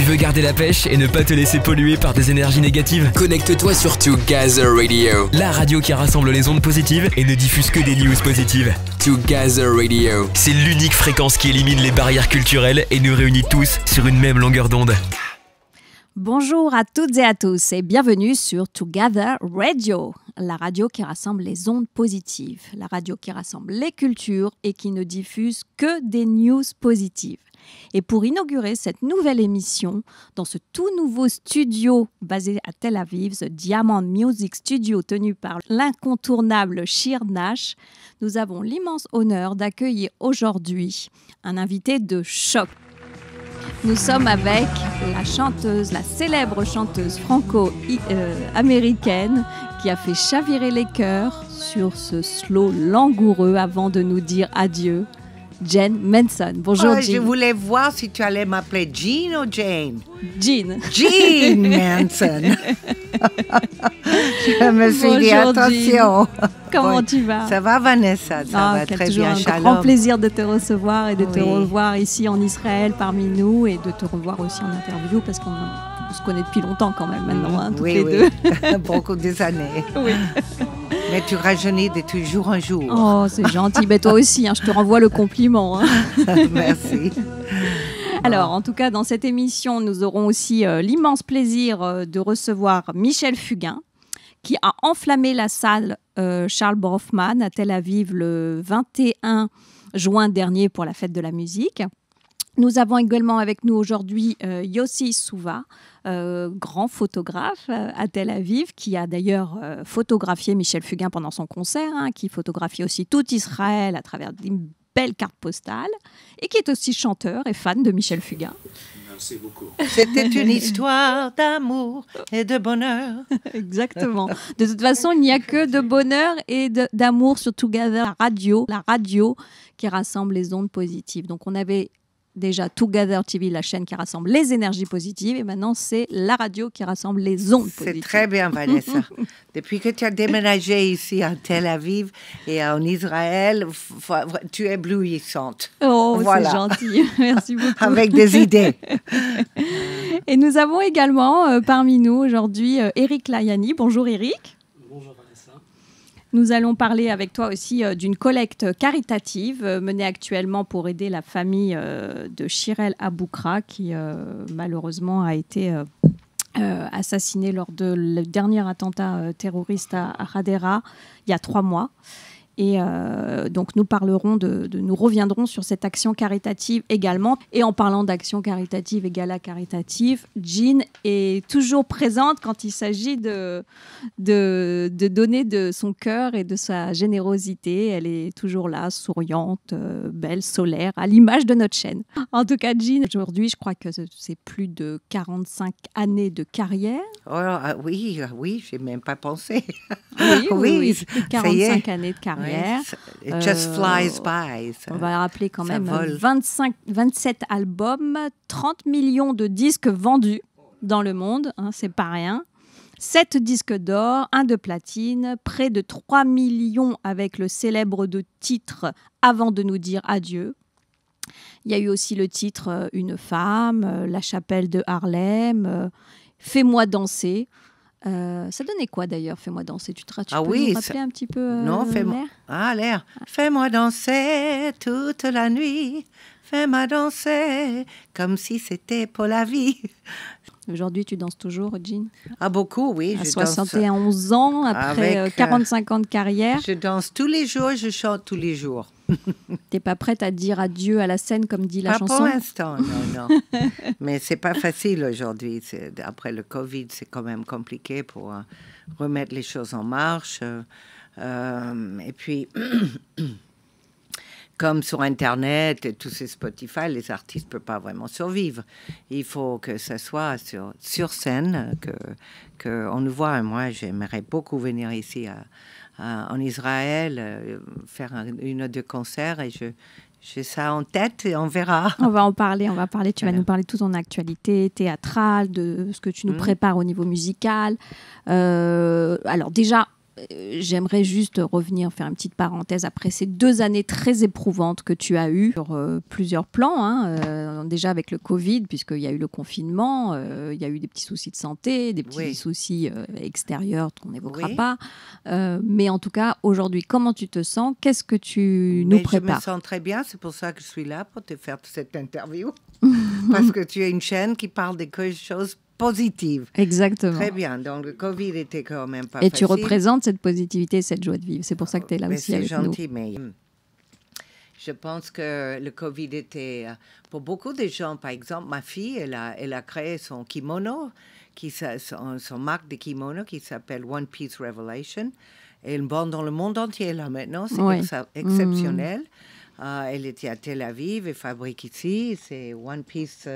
veux garder la pêche et ne pas te laisser polluer par des énergies négatives? Connecte-toi sur Together Radio, la radio qui rassemble les ondes positives et ne diffuse que des news positives. Together Radio, c'est l'unique fréquence qui élimine les barrières culturelles et nous réunit tous sur une même longueur d'onde. Bonjour à toutes et à tous et bienvenue sur Together Radio, la radio qui rassemble les ondes positives, la radio qui rassemble les cultures et qui ne diffuse que des news positives. Et pour inaugurer cette nouvelle émission, dans ce tout nouveau studio basé à Tel Aviv, The Diamond Music Studio tenu par l'incontournable Shir Nash, nous avons l'immense honneur d'accueillir aujourd'hui un invité de choc. Nous sommes avec la célèbre chanteuse franco-américaine qui a fait chavirer les cœurs sur ce slow langoureux avant de nous dire adieu, Jen Manson. Bonjour, Jean. Je voulais voir si tu allais m'appeler Jean ou Jane. Jean. Jean Manson. Je me suis dit, attention. Comment tu vas? Ça va, Vanessa? Ça va très bien, Shalom. C'est un grand plaisir de te recevoir et de te revoir ici en Israël parmi nous et de te revoir aussi en interview parce qu'on se connaît depuis longtemps quand même maintenant, toutes les deux. Beaucoup des années. Oui. Mais tu rajeunis de jour en jour. Oh, c'est gentil. Mais toi aussi, je te renvoie le compliment. Merci. Alors, en tout cas, dans cette émission, nous aurons aussi l'immense plaisir de recevoir Michel Fugain, qui a enflammé la salle Charles Brofman à Tel Aviv le 21 juin dernier pour la fête de la musique. Nous avons également avec nous aujourd'hui Yossi Souva, grand photographe à Tel Aviv, qui a d'ailleurs photographié Michel Fugain pendant son concert, qui photographie aussi tout Israël à travers une belle carte postale, et qui est aussi chanteur et fan de Michel Fugain. Merci beaucoup. C'était une histoire d'amour et de bonheur. Exactement. De toute façon, il n'y a que de bonheur et d'amour sur Together, la radio qui rassemble les ondes positives. Donc on avait déjà Together TV, la chaîne qui rassemble les énergies positives, et maintenant c'est la radio qui rassemble les ondes positives. C'est très bien, Vanessa. Depuis que tu as déménagé ici à Tel Aviv et en Israël, tu es éblouissante. Oh, voilà. C'est gentil. Merci beaucoup. Avec des idées. Et nous avons également parmi nous aujourd'hui Eric Layani. Bonjour Eric. Bonjour Vanessa. Nous allons parler avec toi aussi d'une collecte caritative menée actuellement pour aider la famille de Shirel Aboukra qui malheureusement a été assassinée lors de le dernier attentat terroriste à Hadera il y a 3 mois. Et donc nous reviendrons sur cette action caritative également. Et en parlant d'action caritative et gala caritative, Jean est toujours présente quand il s'agit de donner de son cœur et de sa générosité. Elle est toujours là, souriante, belle, solaire, à l'image de notre chaîne. En tout cas, Jean, aujourd'hui, je crois que c'est plus de 45 années de carrière. Oh, oui, j'ai même pas pensé. Oui, plus de 45 années de carrière. It just flies by. On va rappeler quand même 27 albums, 30 millions de disques vendus dans le monde, c'est pas rien. 7 disques d'or, 1 de platine, près de 3 millions avec le célèbre de titre Avant de nous dire adieu. Il y a eu aussi le titre Une femme, La chapelle de Harlem, Fais-moi danser. Ça donnait quoi d'ailleurs, Fais-moi danser? Tu peux nous rappeler un petit peu l'air? L'air. Fais-moi danser toute la nuit, fais-moi danser comme si c'était pour la vie. Aujourd'hui, tu danses toujours, Jean? Beaucoup, oui. À 71 ans, après 45 ans de carrière. Je danse tous les jours, je chante tous les jours. T'es pas prête à dire adieu à la scène comme dit la chanson? Pas pour l'instant, non. Mais c'est pas facile aujourd'hui. Après le Covid, c'est quand même compliqué pour remettre les choses en marche. Et puis, comme sur Internet et tous ces Spotify, les artistes ne peuvent pas vraiment survivre. Il faut que ça soit sur scène, qu'on nous voit. Moi, j'aimerais beaucoup venir ici en Israël, faire 1 ou 2 concerts et j'ai ça en tête et on verra. On va en parler. Tu vas nous parler de toute ton actualité théâtrale, de ce que tu nous prépares au niveau musical. Alors déjà, j'aimerais juste revenir, faire une petite parenthèse après ces 2 années très éprouvantes que tu as eues sur plusieurs plans, hein, déjà avec le Covid, puisqu'il y a eu le confinement, il y a eu des petits soucis de santé, des petits soucis extérieurs qu'on n'évoquera pas. Mais en tout cas, aujourd'hui, comment tu te sens? Qu'est-ce que tu nous prépares? Je me sens très bien, c'est pour ça que je suis là, pour te faire cette interview. Parce que tu as une chaîne qui parle des choses positives. Exactement. Très bien. Donc, le Covid était quand même pas facile. Et tu représentes cette positivité, cette joie de vivre. C'est pour ça que tu es là aussi avec nous. C'est gentil, mais je pense que le Covid était... Pour beaucoup de gens, par exemple, ma fille, elle a créé son kimono, son marque de kimono qui s'appelle One Piece Revelation. Et elle vend dans le monde entier, là, maintenant. C'est exceptionnel. Elle était à Tel Aviv et fabrique ici. C'est One Piece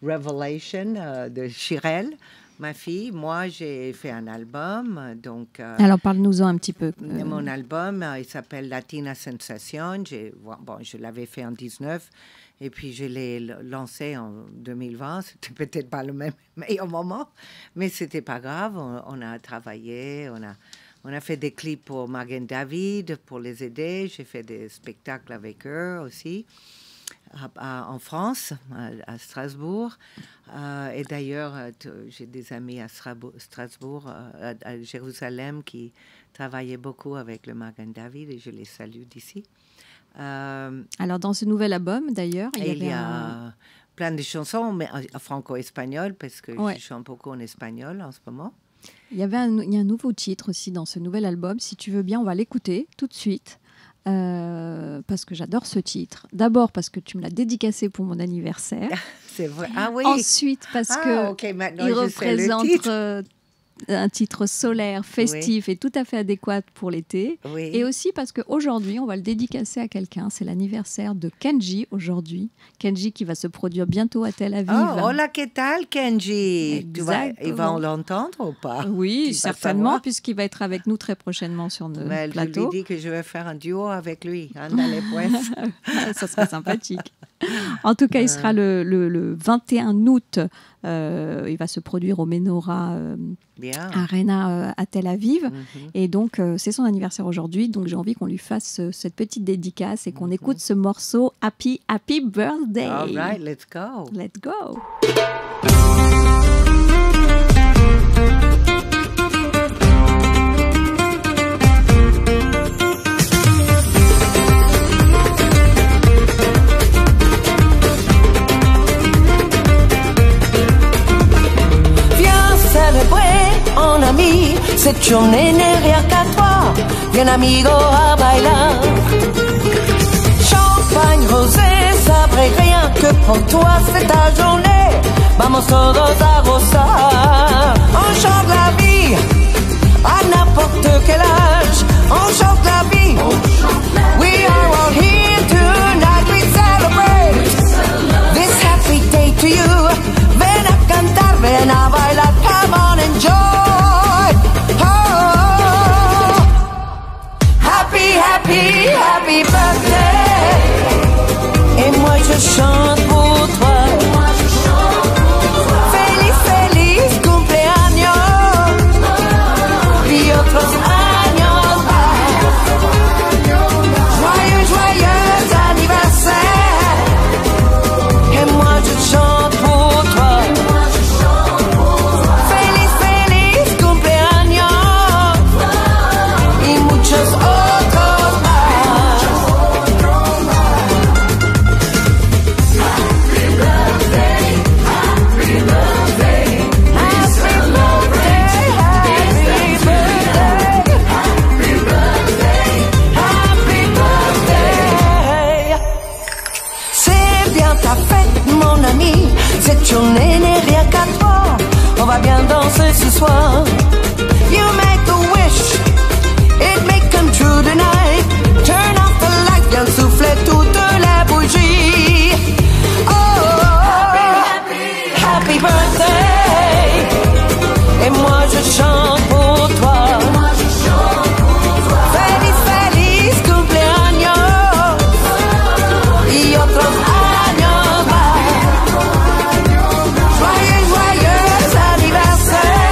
Revelation de Chirel, ma fille. Moi, j'ai fait un album. Donc, alors, parle-nous-en un petit peu. Mon album, il s'appelle Latina Sensation. Je l'avais fait en 2019 et puis je l'ai lancé en 2020. C'était peut-être pas le meilleur moment, mais c'était pas grave. On a travaillé, on a fait des clips pour Magen David, pour les aider. J'ai fait des spectacles avec eux aussi, en France, à Strasbourg. Et d'ailleurs, j'ai des amis à Strasbourg, à Jérusalem, qui travaillaient beaucoup avec le Magen David, et je les salue d'ici. Alors, dans ce nouvel album, d'ailleurs, il y a plein de chansons, mais franco-espagnol, parce que je chante beaucoup en espagnol en ce moment. Il y a un nouveau titre aussi dans ce nouvel album. Si tu veux bien, on va l'écouter tout de suite. Parce que j'adore ce titre. D'abord parce que tu me l'as dédicacé pour mon anniversaire. C'est vrai. Ah oui. Ensuite parce que il représente un titre solaire, festif et tout à fait adéquat pour l'été. Oui. Et aussi parce qu'aujourd'hui, on va le dédicacer à quelqu'un. C'est l'anniversaire de Kenji aujourd'hui. Kenji qui va se produire bientôt à Tel Aviv. Oh, hola, ¿qué tal, Kenji? Il va l'entendre ou pas? Oui, certainement, puisqu'il va être avec nous très prochainement sur notre plateau. Je lui dis que je vais faire un duo avec lui. Andale, pues. Ça serait sympathique. En tout cas, il sera le 21 août. Il va se produire au Menorah Arena à Tel Aviv. Et donc, c'est son anniversaire aujourd'hui. Donc, j'ai envie qu'on lui fasse cette petite dédicace et qu'on écoute ce morceau Happy Birthday. All right, let's go. Let's go. En ami, cette journée n'est rien qu'à toi. Bien amigo a bailar. Champagne rosé, ça brille rien que pour toi, c'est ta journée. Vamos todos a gozar. On chante la vie à n'importe quel âge. On chante la vie. We are all here tonight. We celebrate this happy day to you. Ven a cantar, ven a bailar. Come on, enjoy. Happy birthday. Et moi je chante pour toi. Feliz cumpleaños. Y otros años más. Joyeux anniversaire. Et moi je chante pour toi. Feliz cumpleaños. Y muchos otros. Cette journée n'est rien qu'à toi. On va bien danser ce soir. You make a wish, it may come true tonight. Turn off the light, viens souffler toutes les bougies. Oh, happy birthday. Et moi je chante pour toi. Feliz cumpleaños. Y otros años más. Joyeux anniversaire.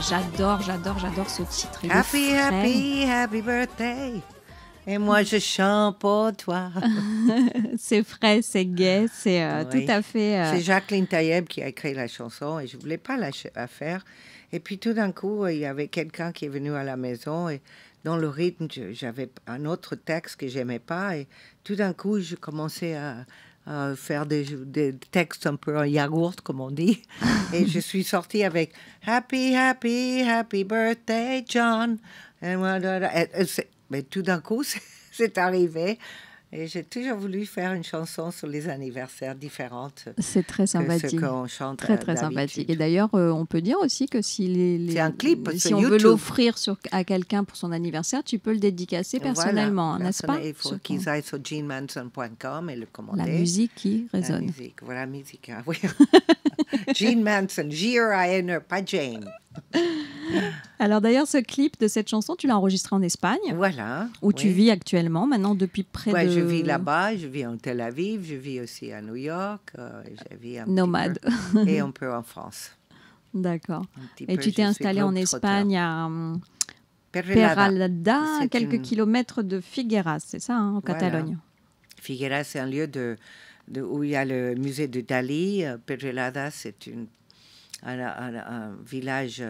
j'adore ce titre. Il est Happy, frais. happy, happy birthday. Et moi, je chante pour toi. C'est frais, c'est gai, c'est Oui. tout à fait... C'est Jacqueline Taïeb qui a écrit la chanson et je ne voulais pas la faire. Et puis tout d'un coup, il y avait quelqu'un qui est venu à la maison et dans le rythme, j'avais un autre texte que j'aimais pas. Et tout d'un coup, je commençais à faire des textes un peu en yaourt, comme on dit. Et je suis sortie avec Happy, happy, happy birthday, John. Mais tout d'un coup, c'est arrivé. Et j'ai toujours voulu faire une chanson sur les anniversaires différentes. C'est très Que sympathique. ce qu'on chante Très, très d'habitude. sympathique. Et d'ailleurs, on peut dire aussi que si C'est un clip si sur on veut YouTube. l'offrir à quelqu'un pour son anniversaire, tu peux le dédicacer personnellement, Voilà. n'est-ce pas? Il faut Sur qu'ils aillent sur jeanmanson.com et le commander. la musique qui La résonne. musique, voilà, la musique. Ah, oui. Jean Manson, J-R-I-N-E, pas Jane. Alors d'ailleurs, ce clip de cette chanson, tu l'as enregistré en Espagne, Voilà. où tu vis actuellement, maintenant depuis près Ouais, de... je vis là-bas, je vis en Tel Aviv, je vis aussi à New York, je vis un petit Nomade. peu, et un peu en France. D'accord. Un petit Et peu, tu t'es je suis installé en globe-trotteur. Espagne à Perelada. Peralada, à C'est quelques une- kilomètres de Figueras, c'est ça, en Voilà. Catalogne. Figueras, c'est un lieu où il y a le musée de Dali. Perelada, c'est un village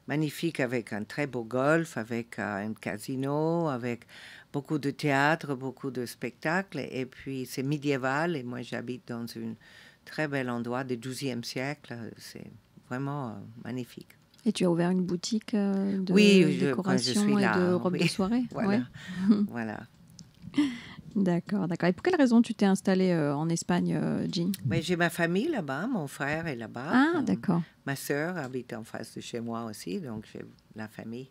magnifique avec un très beau golf, avec un casino, avec beaucoup de théâtre, beaucoup de spectacles. Et puis, c'est médiéval. Et moi, j'habite dans un très bel endroit du XIIe siècle. C'est vraiment magnifique. Et tu as ouvert une boutique de Oui, quand je décoration suis là, et de robes oui. de soirée. Voilà. Ouais. Voilà. D'accord, d'accord. Et pour quelle raison tu t'es installée en Espagne, Jean? Mais j'ai ma famille là-bas, mon frère est là-bas. Ah, d'accord. Ma sœur habite en face de chez moi aussi, donc j'ai la famille.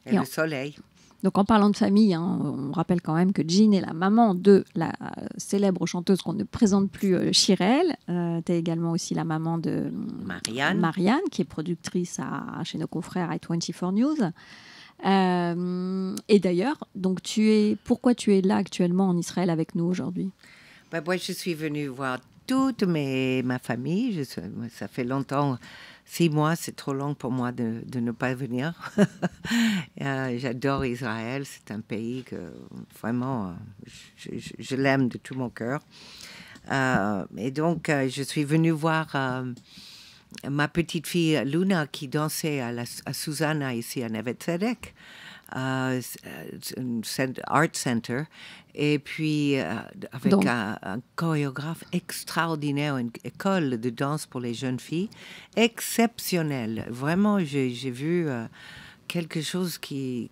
Et, Et le en- soleil. Donc en parlant de famille, hein, on rappelle quand même que Jean est la maman de la célèbre chanteuse qu'on ne présente plus, Chirel. Tu es également aussi la maman de Marianne. qui est productrice chez nos confrères à 24 News. Et d'ailleurs, donc pourquoi tu es là actuellement en Israël avec nous aujourd'hui? Ben, moi, je suis venue voir toute ma famille. Ça fait longtemps, 6 mois, c'est trop long pour moi de ne pas venir. J'adore Israël, c'est un pays que vraiment, je l'aime de tout mon cœur. Et donc, je suis venue voir ma petite fille Luna qui dansait à Susanna ici à Neve Tzedek, Art Center, et puis avec Donc. un chorégraphe extraordinaire, une école de danse pour les jeunes filles exceptionnelle. Vraiment, j'ai vu quelque chose qui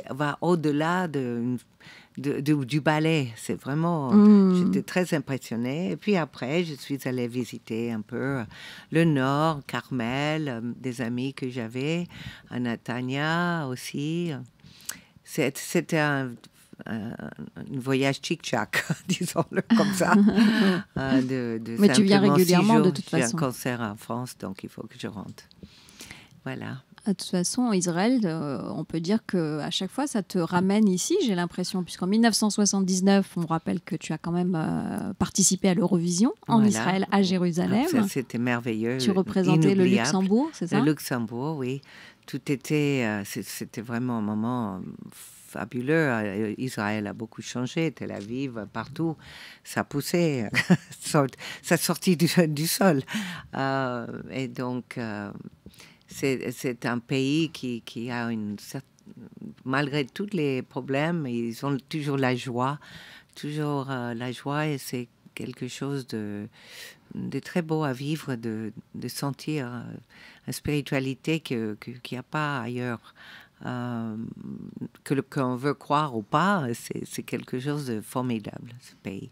va au-delà du ballet. C'est vraiment... J'étais très impressionnée. Et puis après, je suis allée visiter un peu le Nord, Carmel, des amis que j'avais, à Natania aussi. C'était un voyage chic-chac, disons-le comme ça. Mais tu viens simplement 6 régulièrement, jours. de toute J'ai façon. un concert en France, donc il faut que je rentre. Voilà. De toute façon, Israël, on peut dire qu'à chaque fois, ça te ramène ici, j'ai l'impression, puisqu'en 1979, on rappelle que tu as quand même participé à l'Eurovision en Voilà. Israël, à Jérusalem. Ça, c'était merveilleux. Tu représentais le inoubliable. Luxembourg, c'est ça? Le Luxembourg, oui. Tout était... c'était vraiment un moment fabuleux. Israël a beaucoup changé. Tel Aviv, partout, ça poussait. Ça sortit du sol. Et donc... c'est un pays qui a malgré tous les problèmes, ils ont toujours la joie. Toujours la joie, et c'est quelque chose de très beau à vivre, de sentir une spiritualité qu'il n'y a pas ailleurs. Qu'on veut croire ou pas, c'est quelque chose de formidable, ce pays.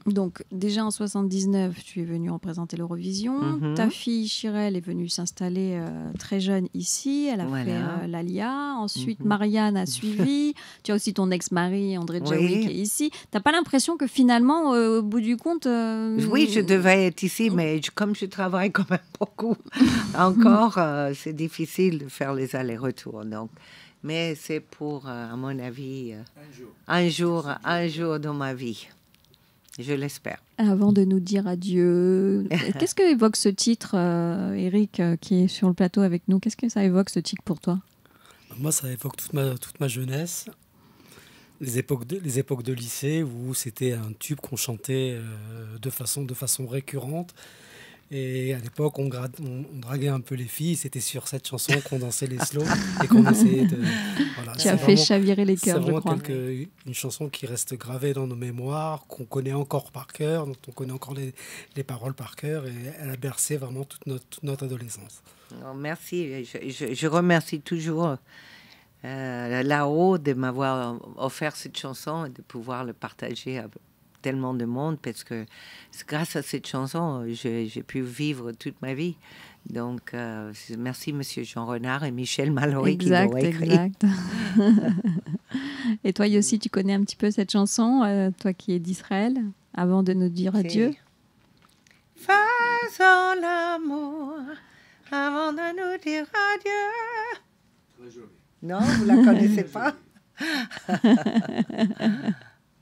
Donc, déjà en 79, tu es venu représenter l'Eurovision. Ta fille, Chirel, est venue s'installer très jeune ici. Elle a fait l'Alia. Ensuite, Marianne a suivi. Tu as aussi ton ex-mari, André Djaoui, qui est ici. Tu n'as pas l'impression que finalement, au bout du compte... Oui, je devais être ici, mais comme je travaille quand même beaucoup encore, c'est difficile de faire les allers-retours. Donc. Mais c'est pour, à mon avis, un jour dans ma vie. Je l'espère. Avant de nous dire adieu, qu'est-ce que évoque ce titre, Eric, qui est sur le plateau avec nous? Qu'est-ce que ça évoque, ce titre, pour toi? Moi, ça évoque toute ma jeunesse, les époques de lycée où c'était un tube qu'on chantait de façon récurrente. Et à l'époque, on draguait un peu les filles. C'était sur cette chanson qu'on dansait les slows et qu'on essayait de... Voilà, tu as fait chavirer les cœurs, je crois. C'est une chanson qui reste gravée dans nos mémoires, qu'on connaît encore par cœur, dont on connaît encore les paroles par cœur. Et elle a bercé vraiment toute notre adolescence. Oh, merci. Je remercie toujours là-haut de m'avoir offert cette chanson et de pouvoir le partager avec tellement de monde, parce que grâce à cette chanson, j'ai pu vivre toute ma vie. Donc, merci Monsieur Jean Renard et Michel Mallory qui l'ont écrit. Exact. Et toi, Yossi, tu connais un petit peu cette chanson, toi qui es d'Israël, avant de nous dire adieu? Faisons l'amour avant de nous dire adieu. Très joli. Non, vous la connaissez pas?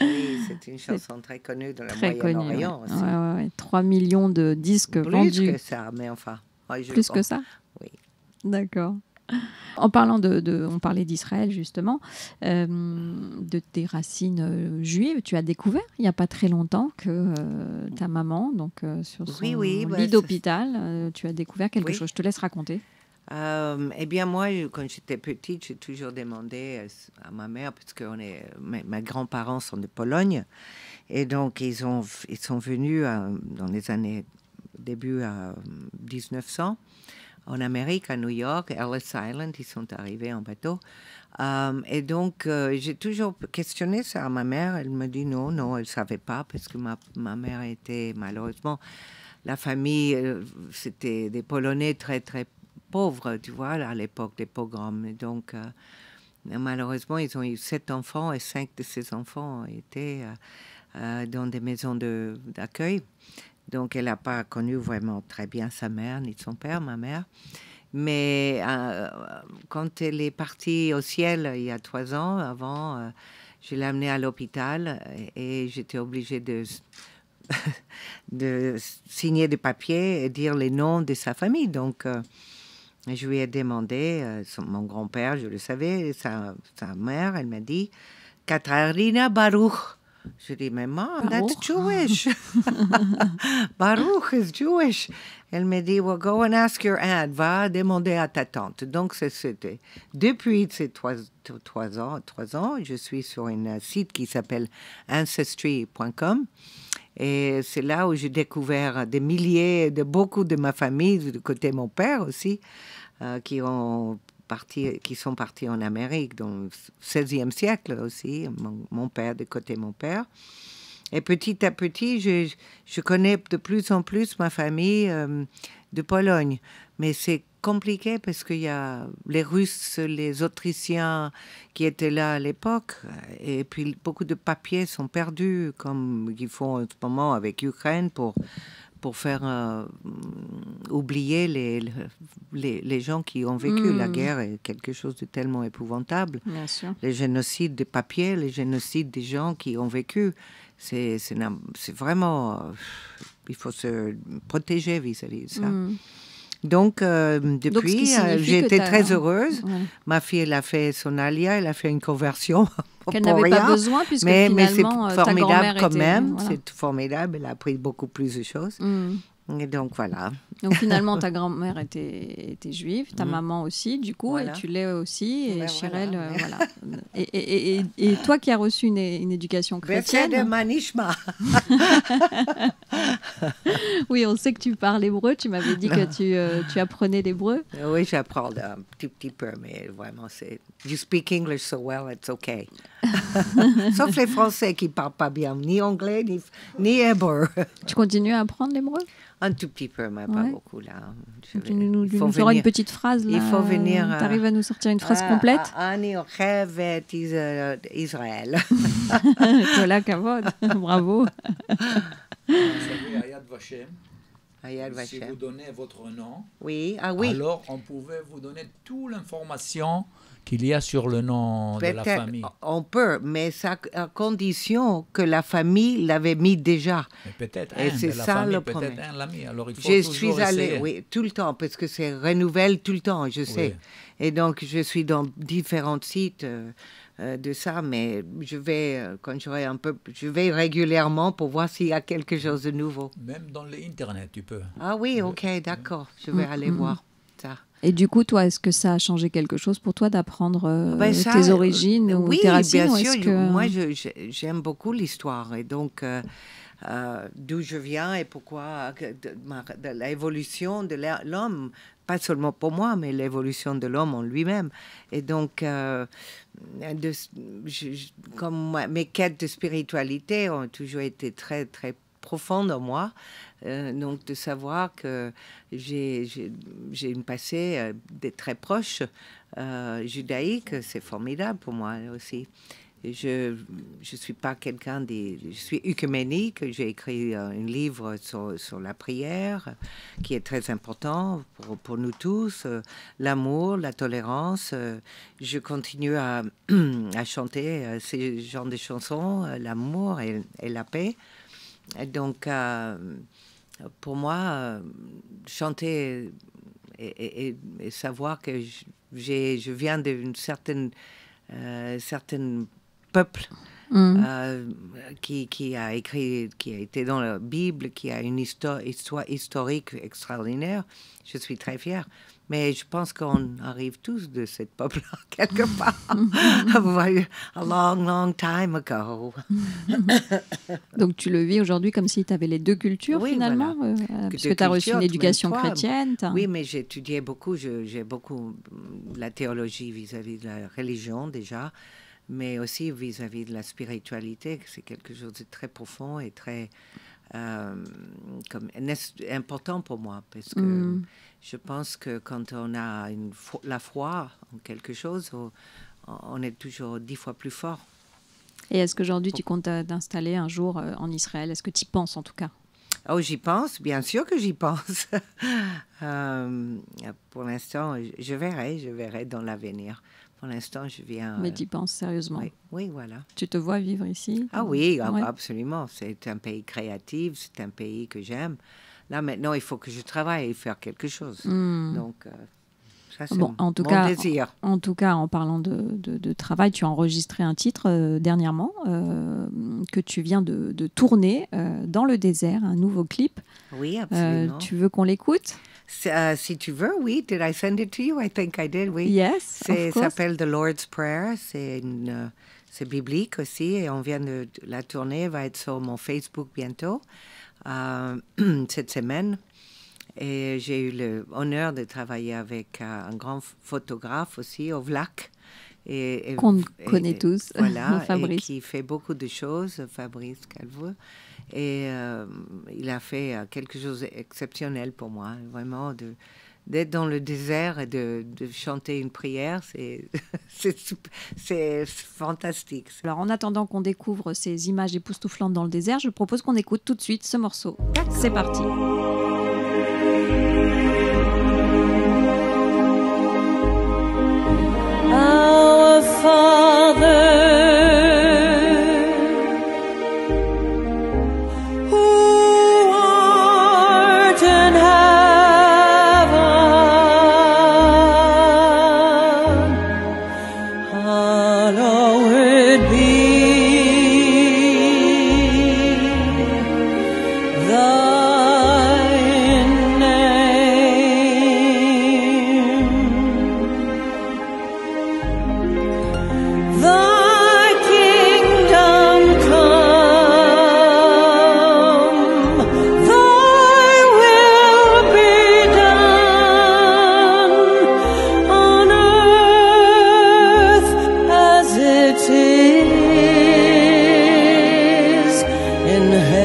Oui, c'est une chanson très connue dans le Moyen-Orient aussi. Ouais. 3 millions de disques vendus. Plus que ça, mais enfin. Ouais, plus que ça? Oui. D'accord. En parlant on parlait d'Israël justement, de tes racines juives, tu as découvert il n'y a pas très longtemps que ta maman, donc sur son lit d'hôpital, tu as découvert quelque chose. Je te laisse raconter. Eh bien, moi, quand j'étais petite, j'ai toujours demandé à ma mère, parce que mes grands-parents sont de Pologne, et donc ils sont venus dans les années début 1900 en Amérique, à New York, Ellis Island, ils sont arrivés en bateau. Et donc, j'ai toujours questionné ça à ma mère. Elle me dit non, elle ne savait pas, parce que ma mère était malheureusement, la famille, c'était des Polonais très, très pauvres, tu vois, à l'époque des pogroms. Et donc, malheureusement, ils ont eu 7 enfants et 5 de ces enfants étaient dans des maisons d'accueil. Donc, elle n'a pas connu vraiment très bien sa mère ni son père, ma mère. Mais quand elle est partie au ciel il y a 3 ans, avant, je l'ai amenée à l'hôpital et j'étais obligée de signer des papiers et dire les noms de sa famille. Donc, je lui ai demandé, mon grand-père, je le savais, sa mère, elle m'a dit « Katarina Baruch ». Je dis « Mais Mom, that's Jewish. Baruch is Jewish ». Elle m'a dit « Well, go and ask your aunt. Va demander à ta tante ». Donc, c'était. Depuis ces 3 ans, je suis sur un site qui s'appelle Ancestry.com. Et c'est là où j'ai découvert des milliers, beaucoup de ma famille, du côté de mon père aussi, qui sont partis en Amérique dans le XVIe siècle aussi, mon père, de côté de mon père. Et petit à petit, je connais de plus en plus ma famille de Pologne. Mais c'est compliqué parce qu'il y a les Russes, les Autrichiens qui étaient là à l'époque. Et puis, beaucoup de papiers sont perdus, comme ils font en ce moment avec l'Ukraine, pour faire oublier les gens qui ont vécu. La guerre est quelque chose de tellement épouvantable. Bien sûr. Les génocides de papier, les génocides des gens qui ont vécu, c'est vraiment... il faut se protéger vis-à-vis de ça. Donc, depuis, j'ai été très heureuse. Ouais. Ma fille, elle a fait son alia, elle a fait une conversion. Qu'elle n'avait pas besoin, puisque mais finalement, c'est formidable quand même. Voilà. C'est formidable. Elle a appris beaucoup plus de choses. Et donc, voilà. Donc, finalement, ta grand-mère était juive, ta maman aussi, du coup, voilà. Et tu l'es aussi. Et Chirel, voilà. Et toi qui as reçu une éducation chrétienne... de Manishma. Oui, on sait que tu parles hébreu. Tu m'avais dit que tu apprenais l'hébreu. Oui, j'apprends un petit peu, mais vraiment, c'est... You speak English so well, it's okay. Sauf les Français qui ne parlent pas bien, ni anglais, ni hébreu. Tu continues à apprendre l'hébreu? Un tout petit peu, mais pas beaucoup, là. Tu nous feras une petite phrase, là. Il faut venir... Tu arrives à nous sortir une phrase complète? Ani ochevet Israël. Voilà, Kavod. Bravo. Ayad Vashem. Hayat Si Vashem. vous donnez votre nom, Oui, ah oui. alors on pouvait vous donner toute l'information qu'il y a sur le nom de la Peut-être famille. on peut, mais ça à condition que la famille l'avait mis déjà. Mais peut-être Et un c'est de la ça, famille, le peut-être problème. un l'ami. Alors il faut Je toujours suis allée, essayer. oui, tout le temps, parce que c'est renouvelle tout le temps, je sais. Et donc, je suis dans différents sites de ça, mais je vais, quand j'aurai un peu, je vais régulièrement pour voir s'il y a quelque chose de nouveau. Même dans l'Internet, tu peux. Ah oui, ok, d'accord, je vais aller voir ça. Et du coup, toi, est-ce que ça a changé quelque chose pour toi d'apprendre Ben ça, tes origines ou oui, tes racines, bien ou sûr. est-ce que... Moi, j'aime beaucoup l'histoire et donc d'où je viens et pourquoi de l'évolution de l'homme, pas seulement pour moi, mais l'évolution de l'homme en lui-même. Et donc, comme mes quêtes de spiritualité ont toujours été très, très profondes en moi. Donc, de savoir que j'ai une passé très proche judaïque, c'est formidable pour moi aussi. Je suis pas quelqu'un de... Je suis œcuménique. J'ai écrit un livre sur la prière, qui est très important pour nous tous. L'amour, la tolérance. Je continue à chanter ces genres de chansons, l'amour et la paix. Et donc, pour moi, chanter et savoir que je viens d'une certaine peuple qui a écrit, qui a été dans la Bible, qui a une histoire historique extraordinaire. Je suis très fière. Mais je pense qu'on arrive tous de cette peuple-là, quelque part. A long, long time ago. Donc tu le vis aujourd'hui comme si tu avais les deux cultures, Oui, finalement, voilà. parce que tu as reçu une éducation chrétienne. Oui, mais j'ai étudié beaucoup. J'ai beaucoup la théologie vis-à-vis de la religion déjà, mais aussi vis-à-vis de la spiritualité. C'est quelque chose de très profond et très important pour moi, parce que je pense que quand on a la foi en quelque chose, on est toujours 10 fois plus fort. Et est-ce qu'aujourd'hui tu comptes t'installer un jour en Israël? Est-ce que tu y penses en tout cas? Oh, j'y pense, bien sûr que j'y pense. Pour l'instant, je verrai dans l'avenir. Pour l'instant, je viens... Mais tu y penses sérieusement? Oui, voilà. Tu te vois vivre ici? Ah oui, ouais. Absolument. C'est un pays créatif, c'est un pays que j'aime. Là, maintenant, il faut que je travaille et faire quelque chose. Donc, ça, c'est mon désir. En tout cas, en parlant de travail, tu as enregistré un titre dernièrement que tu viens de tourner dans le désert, un nouveau clip. Oui, absolument. Tu veux qu'on l'écoute? Si tu veux, oui. Did I send it to you? I think I did, oui. Yes, Ça s'appelle The Lord's Prayer. C'est biblique aussi et on vient de la tourner. Va être sur mon Facebook bientôt, cette semaine. Et j'ai eu l'honneur de travailler avec un grand photographe aussi, Ovlak. Qu'on connaît tous, voilà, Fabrice. Et qui fait beaucoup de choses, Fabrice Calveux. Et il a fait quelque chose d'exceptionnel pour moi, vraiment, d'être dans le désert et de chanter une prière, c'est fantastique. Alors, en attendant qu'on découvre ces images époustouflantes dans le désert, je propose qu'on écoute tout de suite ce morceau. C'est parti. Our Father, who art in heaven, hallowed be thy name. Thy kingdom come, thy will be done on earth as it is in heaven.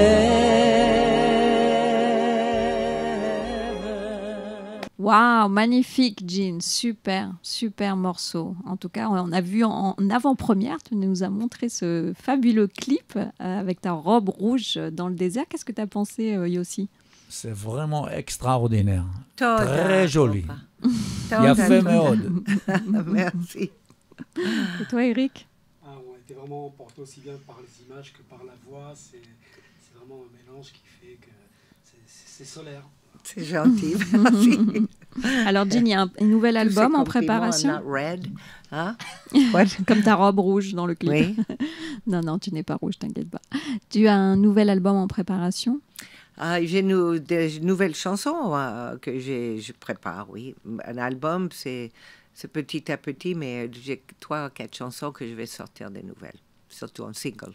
Waouh, magnifique, Jean. Super, super morceau. En tout cas, on a vu en avant-première, tu nous as montré ce fabuleux clip avec ta robe rouge dans le désert. Qu'est-ce que tu as pensé, Yossi? c'est vraiment extraordinaire. Toda, Très joli. Toda. יפה מאוד. Merci. Et toi, Eric? On était vraiment emporté aussi bien par les images que par la voix. C'est vraiment un mélange qui fait que c'est solaire. C'est gentil, merci. Alors, Jean, il y a un nouvel Tous ces album en compliments préparation? are not red. Hein? Comme ta robe rouge dans le clip. Oui. Non, non, tu n'es pas rouge, t'inquiète pas. Tu as un nouvel album en préparation? J'ai des nouvelles chansons que je prépare, oui. Un album, c'est petit à petit, mais j'ai 3 ou 4 chansons que je vais sortir des nouvelles, surtout en single.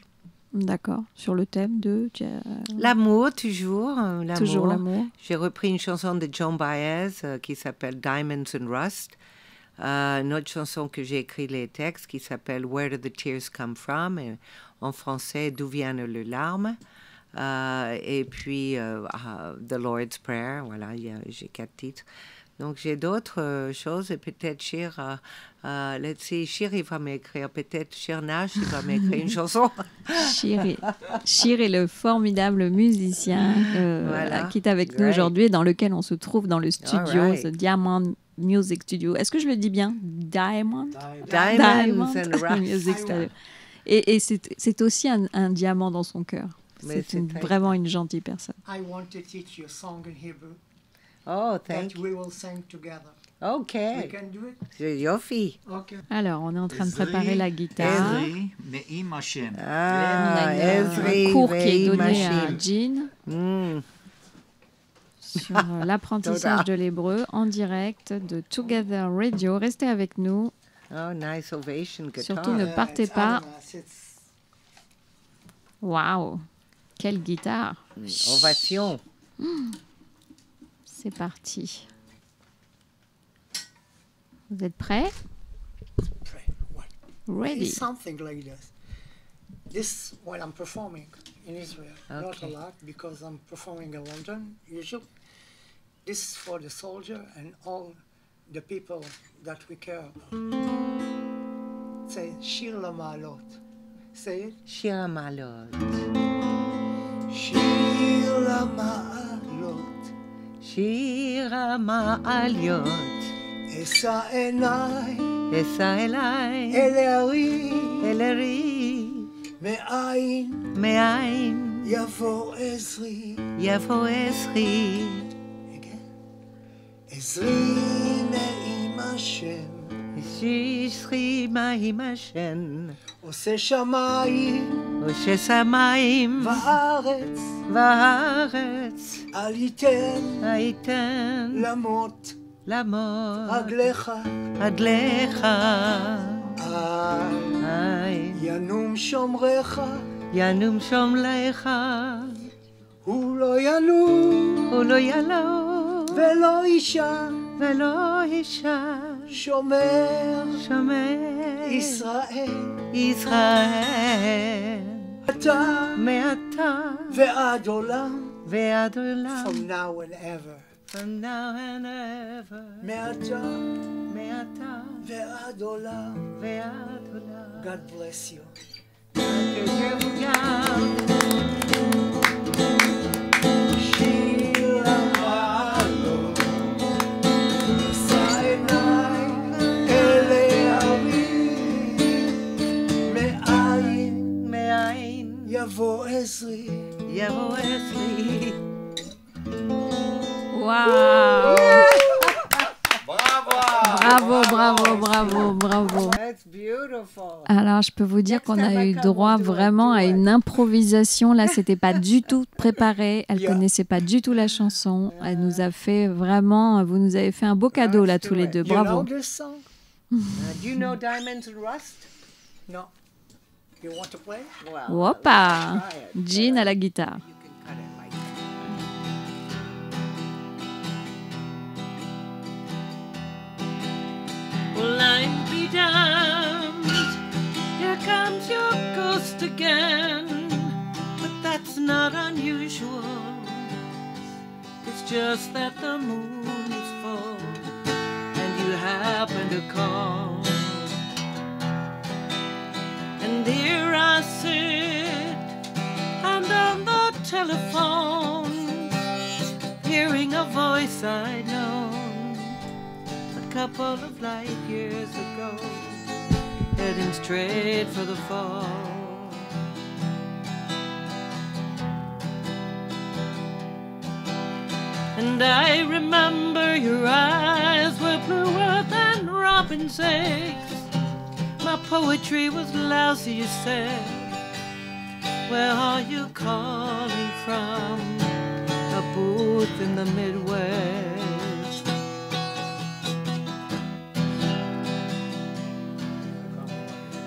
D'accord. Sur le thème de... L'amour, toujours. L'amour. Toujours l'amour. J'ai repris une chanson de Joan Baez qui s'appelle Diamonds and Rust. Une autre chanson que j'ai écrit les textes qui s'appelle Where Do the Tears Come From? Et en français, D'où viennent les larmes? Et puis The Lord's Prayer. Voilà, j'ai 4 titres. Donc j'ai d'autres choses et peut-être Shir, let's see, Shir il va m'écrire, peut-être Shir Nash il va m'écrire une chanson. Shir est le formidable musicien qui est avec nous aujourd'hui et dans lequel on se trouve dans le studio, ce Diamond Music Studio. Est-ce que je le dis bien? Diamond and Rust. Music Studio. Et c'est aussi un diamant dans son cœur. C'est vraiment une gentille personne. I want to teach you a song in Hebrew. Oh, thank that we will sing together. Okay. We can do it? C'est Yofi. Okay. Alors, on est en train de préparer la guitare. Ezri Me'im Hashem. On a un cours qui est donné à Jean sur l'apprentissage de l'hébreu en direct de Together Radio. Restez avec nous. Oh, nice ovation guitar. Surtout ne partez pas. Waouh, quelle guitare. Ovation. C'est parti. Vous êtes prêts? Ready. It's something like this. This while I'm performing in Israel, not a lot because I'm performing in London usually. This is for the soldier and all the people that we care about. Say Shir LaMa'alot. Say it. Shir LaMa'alot. Shir LaMa'alot. Shir LaMa'alot. אשא עיניי אל ההרים אל הרים מאין יבוא עזרי עזרי מעם השם מעם השם עושה שמיים וארץ אל ייתן למות רגליך ינום שומרך הוא לא ינום ולא אישה שומר ישראל מעתה ועד עולם from now and ever מעתה ועד עולם God bless you. שיר המעלות אשא עיניי אל ההרים מאין יבוא עזרי Waouh! Bravo. That's beautiful. Alors, je peux vous dire qu'on a eu droit vraiment à une improvisation. Là, c'était pas du tout préparé. Elle connaissait pas du tout la chanson. Elle nous a fait vraiment... Vous nous avez fait un beau cadeau, là, tous les deux. Bravo. You know this song? Do you know Diamonds and Rust? No. You want to play? Well, Hoppa! try it. Jean à la guitare. You can cut it like that. Well, I'd be damned. Here comes your ghost again. But that's not unusual. It's just that the moon is full and you happen to call. And here I sit and on the telephone hearing a voice I'd known a couple of light years ago, heading straight for the fall. And I remember your eyes were bluer than robin's eggs. My poetry was lousy, you said. Where are you calling from? A booth in the Midwest.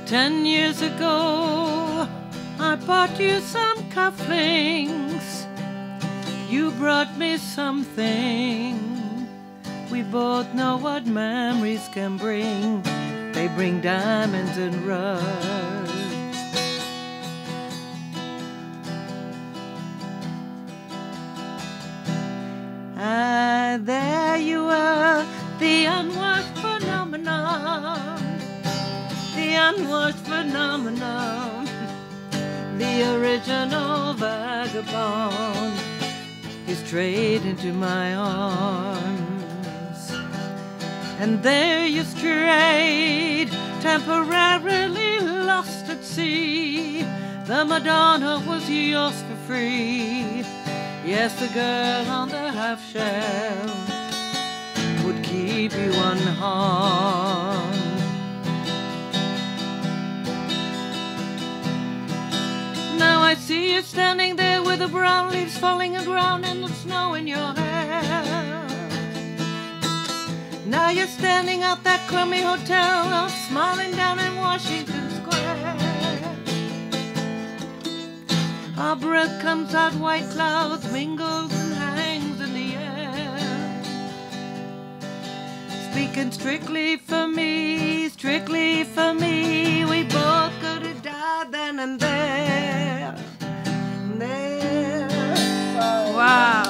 "10 years ago, I bought you some cufflinks. You brought me something. We both know what memories can bring. They bring diamonds and rust. Ah, there you are, the unwashed phenomenon. The unwashed phenomenon. The original vagabond is straight into my arms. And there you strayed, temporarily lost at sea. The Madonna was yours for free. Yes, the girl on the half shell would keep you unharmed. Now I see you standing there with the brown leaves falling around and the snow in your hair. Now you're standing at that crummy hotel, smiling down in Washington Square. Our breath comes out, white clouds mingles and hangs in the air. Speaking strictly for me, we both could have died then and there. Wow.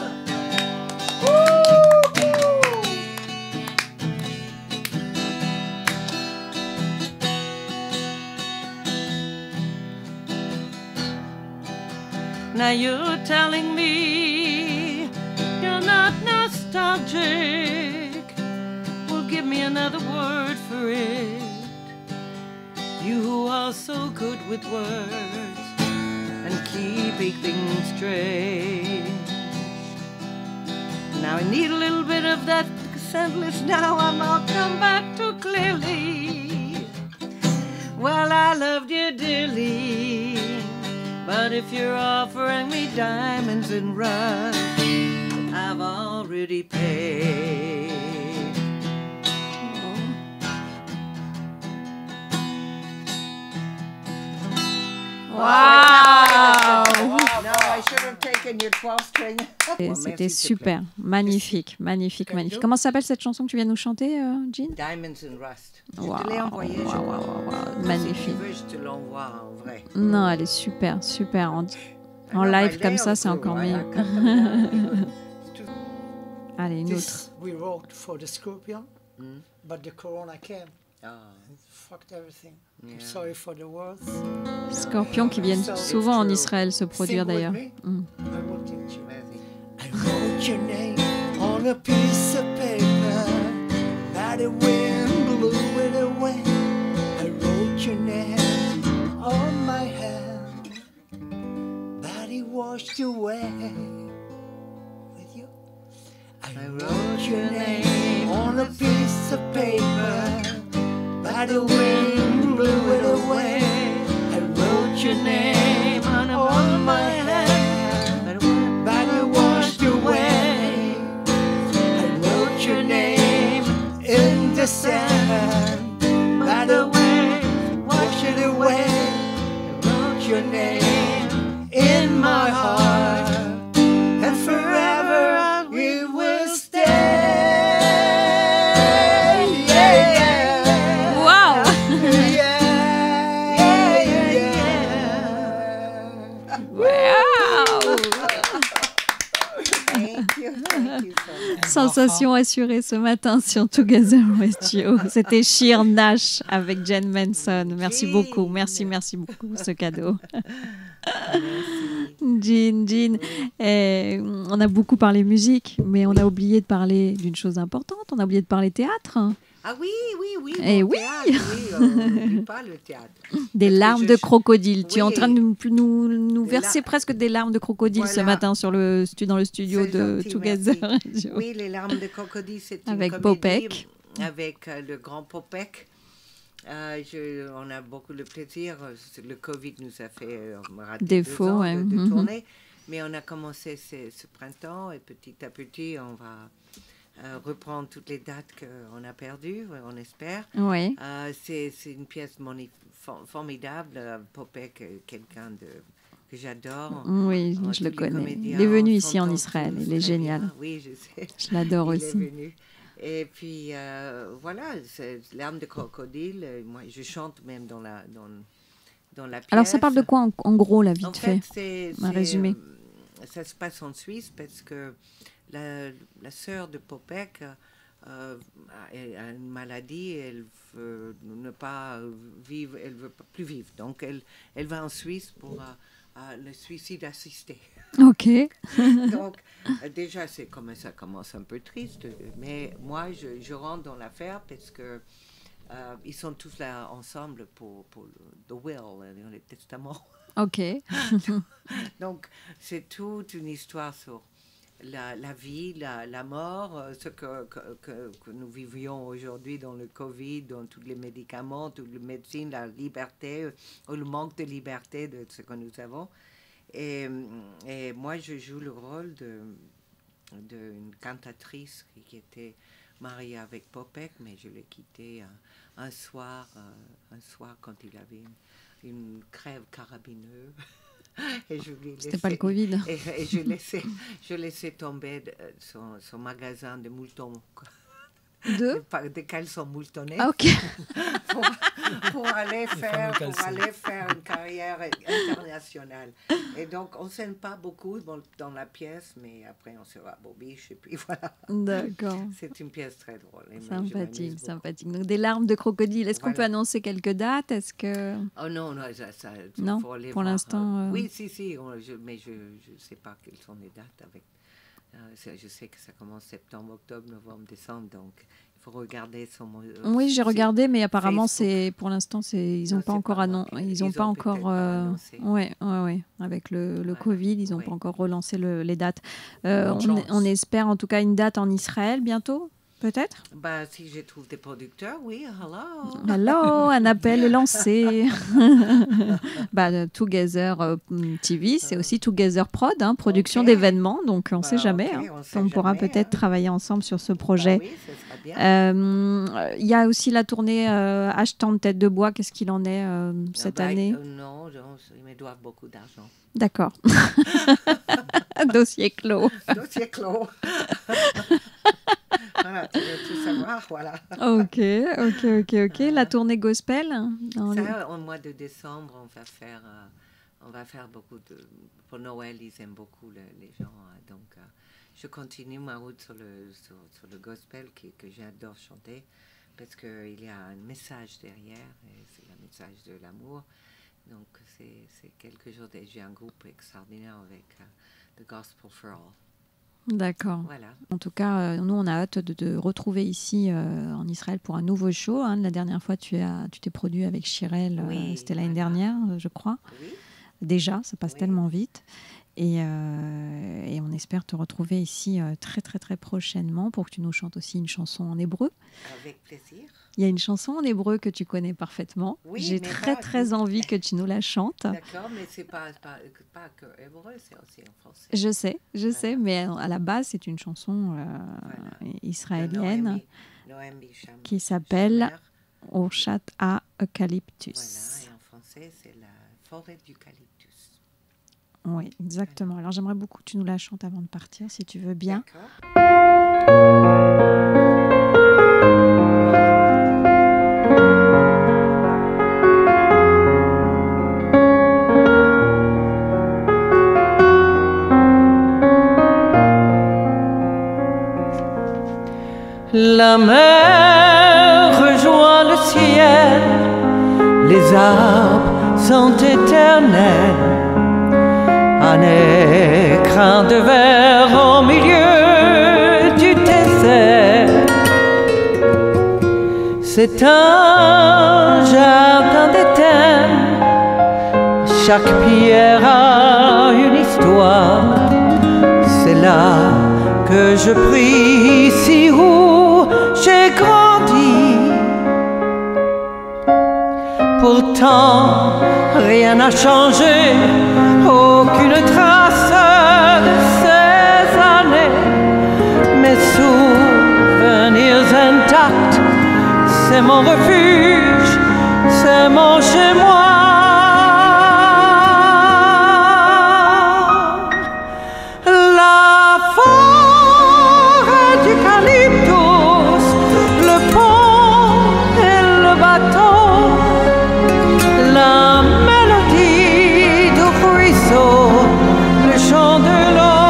Now you're telling me you're not nostalgic. Well, give me another word for it. You who are so good with words and keeping things strange. Now I need a little bit of that scentless now. I'll come back to clearly. Well, I loved you dearly. But if you're offering me diamonds and rust, I've already paid. Wow. No, I should have taken your 12 string. C'était super, magnifique, magnifique, magnifique. Comment s'appelle cette chanson que tu viens de nous chanter, Jean? Diamonds and Rust. Wow, Je te l'ai envoyé. Magnifique. Si tu veux, je te l'envoie en vrai. Non, elle est super, super. En live comme ça, c'est encore mieux. Allez, une autre. We wrote for the Scorpion, but the Corona came. Oh. Fucked everything. I'm sorry for the words. Scorpions qui viennent souvent en Israël se produire d'ailleurs. I wrote your name on a piece of paper, that the wind blew it away. I wrote your name on my hand, that it washed away. With you, I wrote your name on a piece of paper, that the wind blew it away. I wrote your name on my hand, but it washed away. I wrote your name in the sand, but the wind washed it away. I wrote your name in my heart, and forever it will stay. Sensation assurée ce matin sur Together Radio. C'était Sheer Nash avec Jen Manson. Merci beaucoup. Merci beaucoup pour ce cadeau. Jean. On a beaucoup parlé musique, mais on a oublié de parler d'une chose importante. On a oublié de parler théâtre. Ah oui. Et bon, oui. Théâtre, on n'oublie pas le théâtre. Des larmes de crocodile. Tu es en Oui. train de nous verser presque des larmes de crocodile ce matin dans le studio C'est de gentil, Together merci. Radio. Oui, les larmes de crocodile, c'est une Avec comédie Popek. Avec le grand Popek. On a beaucoup de plaisir. Le Covid nous a fait rater Défaut, 2 ans ouais. de tournée. Mais on a commencé ce printemps et petit à petit, on va reprendre toutes les dates qu'on a perdues, on espère. Oui. C'est une pièce formidable. Popek, quelqu'un que j'adore. Oui, je le connais. Il est venu ici en Israël. Il est génial. Bien. Oui, je sais. Je l'adore Il aussi. est venu. Et puis, voilà, c'est Larmes de crocodile. Moi, je chante même dans la pièce. Alors, ça parle de quoi en gros, là, vite En fait, un résumé. Ça se passe en Suisse parce que la sœur de Popek a une maladie, elle veut ne pas vivre, elle veut plus vivre. Donc, elle va en Suisse pour le suicide assisté. Ok. Donc, déjà, ça commence un peu triste, mais moi, je rentre dans l'affaire parce que ils sont tous là ensemble pour the will, le testament. Ok. Donc, c'est toute une histoire sur la vie, la mort, ce que nous vivions aujourd'hui dans le Covid, dans tous les médicaments, toute la médecine, la liberté, ou le manque de liberté de ce que nous avons. Et moi, je joue le rôle d'une cantatrice qui était mariée avec Popek, mais je l'ai quitté un soir quand il avait une crève carabineuse. C'était pas le Covid. Et je laissais tomber son magasin de moutons. Des caleçons moultonnés. Ah, ok. pour aller faire une carrière internationale. Et donc, on ne s'aime pas beaucoup dans la pièce, mais après, on se rabobiche et puis voilà. D'accord. C'est une pièce très drôle. Sympathique. Donc, des larmes de crocodile. Est-ce qu'on peut annoncer quelques dates? Est-ce que... Oh non, ça non, faut aller pour voir. L'instant... Oui, mais je ne sais pas quelles sont les dates avec... je sais que ça commence septembre, octobre, novembre, décembre, donc il faut regarder son. Oui, j'ai regardé, mais apparemment pour l'instant ils n'ont pas encore annoncé. Ils n'ont pas encore. Ouais. Avec le Covid, ils n'ont pas encore relancé les dates. On espère en tout cas une date en Israël bientôt. Peut-être? Si je trouve des producteurs, oui, hello, un appel est lancé. Together TV, c'est aussi Together Prod, production d'événements, donc on ne sait jamais. On pourra peut-être travailler ensemble sur ce projet. Oui, ce sera bien. Il y a aussi la tournée Achetant de tête de bois, qu'est-ce qu'il en est cette année? Non, ils me doivent beaucoup d'argent. D'accord. Dossier clos. Dossier clos. Voilà, tu veux tout savoir, voilà. Ok. La tournée gospel au mois de décembre, on va faire beaucoup de... Pour Noël, ils aiment beaucoup les gens. Donc, je continue ma route sur le gospel que j'adore chanter parce qu'il y a un message derrière et c'est le message de l'amour. Donc, c'est quelque chose... J'ai un groupe extraordinaire avec The Gospel for All. D'accord. Voilà. En tout cas, nous, on a hâte de retrouver ici en Israël pour un nouveau show. La dernière fois, tu t'es produit avec Shirel, c'était l'année dernière, je crois. Oui. Déjà, ça passe tellement vite. Et on espère te retrouver ici très, très, très prochainement pour que tu nous chantes aussi une chanson en hébreu. Avec plaisir. Il y a une chanson en hébreu que tu connais parfaitement. Oui, j'ai très envie que tu nous la chantes. D'accord, mais c'est pas que hébreu, c'est aussi en français. Je sais, mais à la base, c'est une chanson israélienne qui s'appelle Orchat à Eucalyptus. Voilà, et en français, c'est la forêt d'eucalyptus. Oui, exactement. Alors, j'aimerais beaucoup que tu nous la chantes avant de partir, si tu veux bien. D'accord. La mer rejoint le ciel, les arbres sont éternels, un écrin de verre au milieu du désert. C'est un jardin d'Éden, chaque pierre a une histoire. C'est là que je prie, ici où j'ai grandi. Pourtant, rien n'a changé, aucune trace de ces années. Mes souvenirs intacts, c'est mon refuge, c'est mon chez-moi. La forêt d'eucalyptus, le pont et le bateau, la mélodie du ruisseau, le chant de l'eau.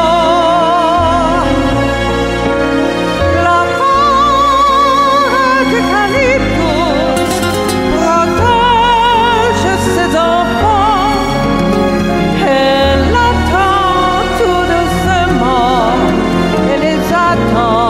La forêt d'eucalyptus protège ses enfants. Elle attend tout doucement et les attend.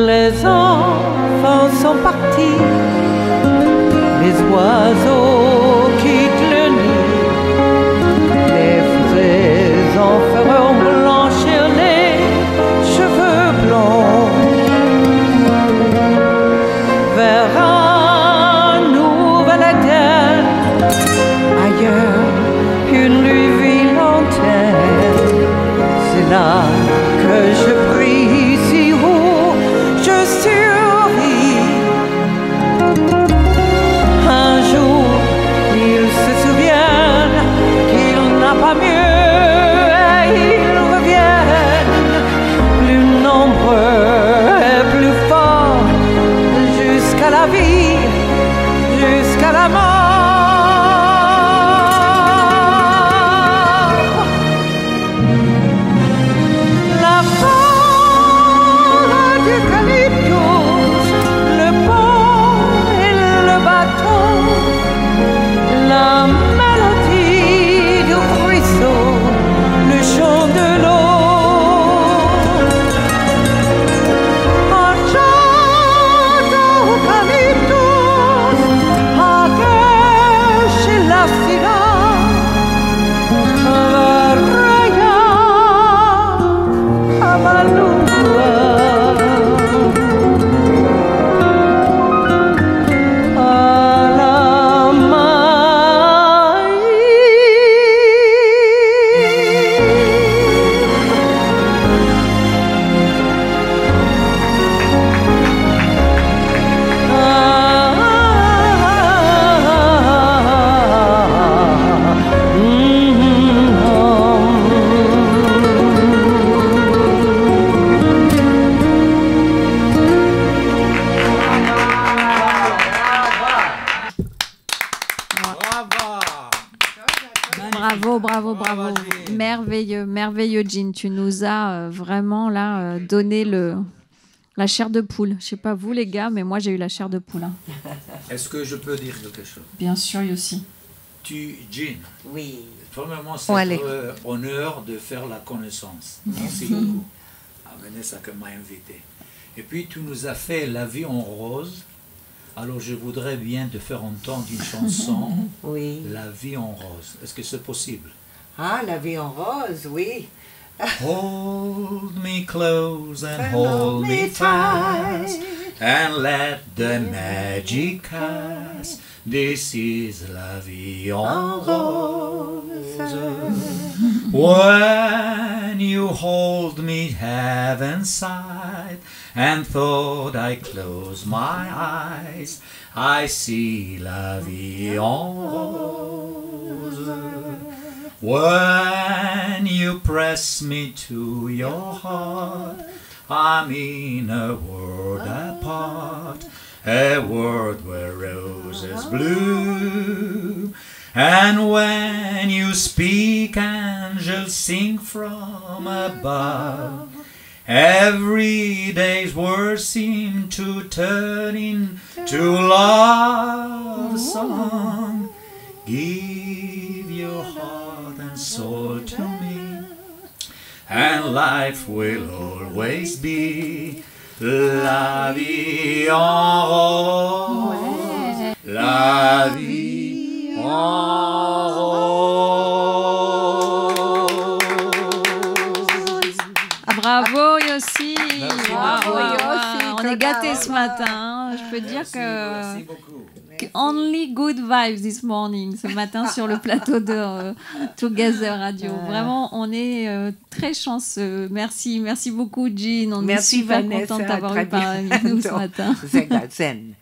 Les enfants sont partis, les oiseaux quittent le nid, les fraisons feront blanchir les cheveux blonds. Vers un nouvel Éden, ailleurs une nuit lointaine, c'est là que je prie, ici où je survis. Un jour, ils se souviennent qu'il n'a pas mieux et ils reviennent plus nombreux et plus forts jusqu'à la vie, jusqu'à la mort. La forêt d'eucalyptus, le pont et le bateau, la mélodie du ruisseau, le chant de l'eau. Un chant d'eucalyptus, à gauche et la syrah, Bravo, bravo, bravo. Merveilleux, merveilleux, Jean. Tu nous as vraiment là donné la chair de poule. Je sais pas vous les gars, mais moi j'ai eu la chair de poule. Hein. Est-ce que je peux dire quelque chose? Bien sûr, Yossi. Jean. Oui. Premièrement, c'est un honneur de faire la connaissance. Merci beaucoup à Vanessa qui m'a invité. Et puis tu nous as fait La vie en rose. Alors je voudrais bien te faire entendre une chanson, Oui. La vie en rose. Est-ce que c'est possible? Ah, La vie en rose, oui. Hold me close and hold me tight and let the magic pass. This is La vie en rose. When you hold me heaven side and thought I close my eyes, I see la vie en rose. When you press me to your heart, I'm in a world apart, a world where roses bloom. And when you speak, angels sing from above. Every day's words seem to turn into love song. Give your heart and soul to me, and life will always be la vie en rose. La vie en rose. Ah, bravo Yossi. Bravo, Yossi. On est gâtés ce matin. Je peux dire Merci que beaucoup. only good vibes this morning, ce matin sur le plateau de Together Radio. Vraiment, on est très chanceux. Merci beaucoup Jean. On est super contente d'avoir eu parmi nous ce matin. Zega Zen.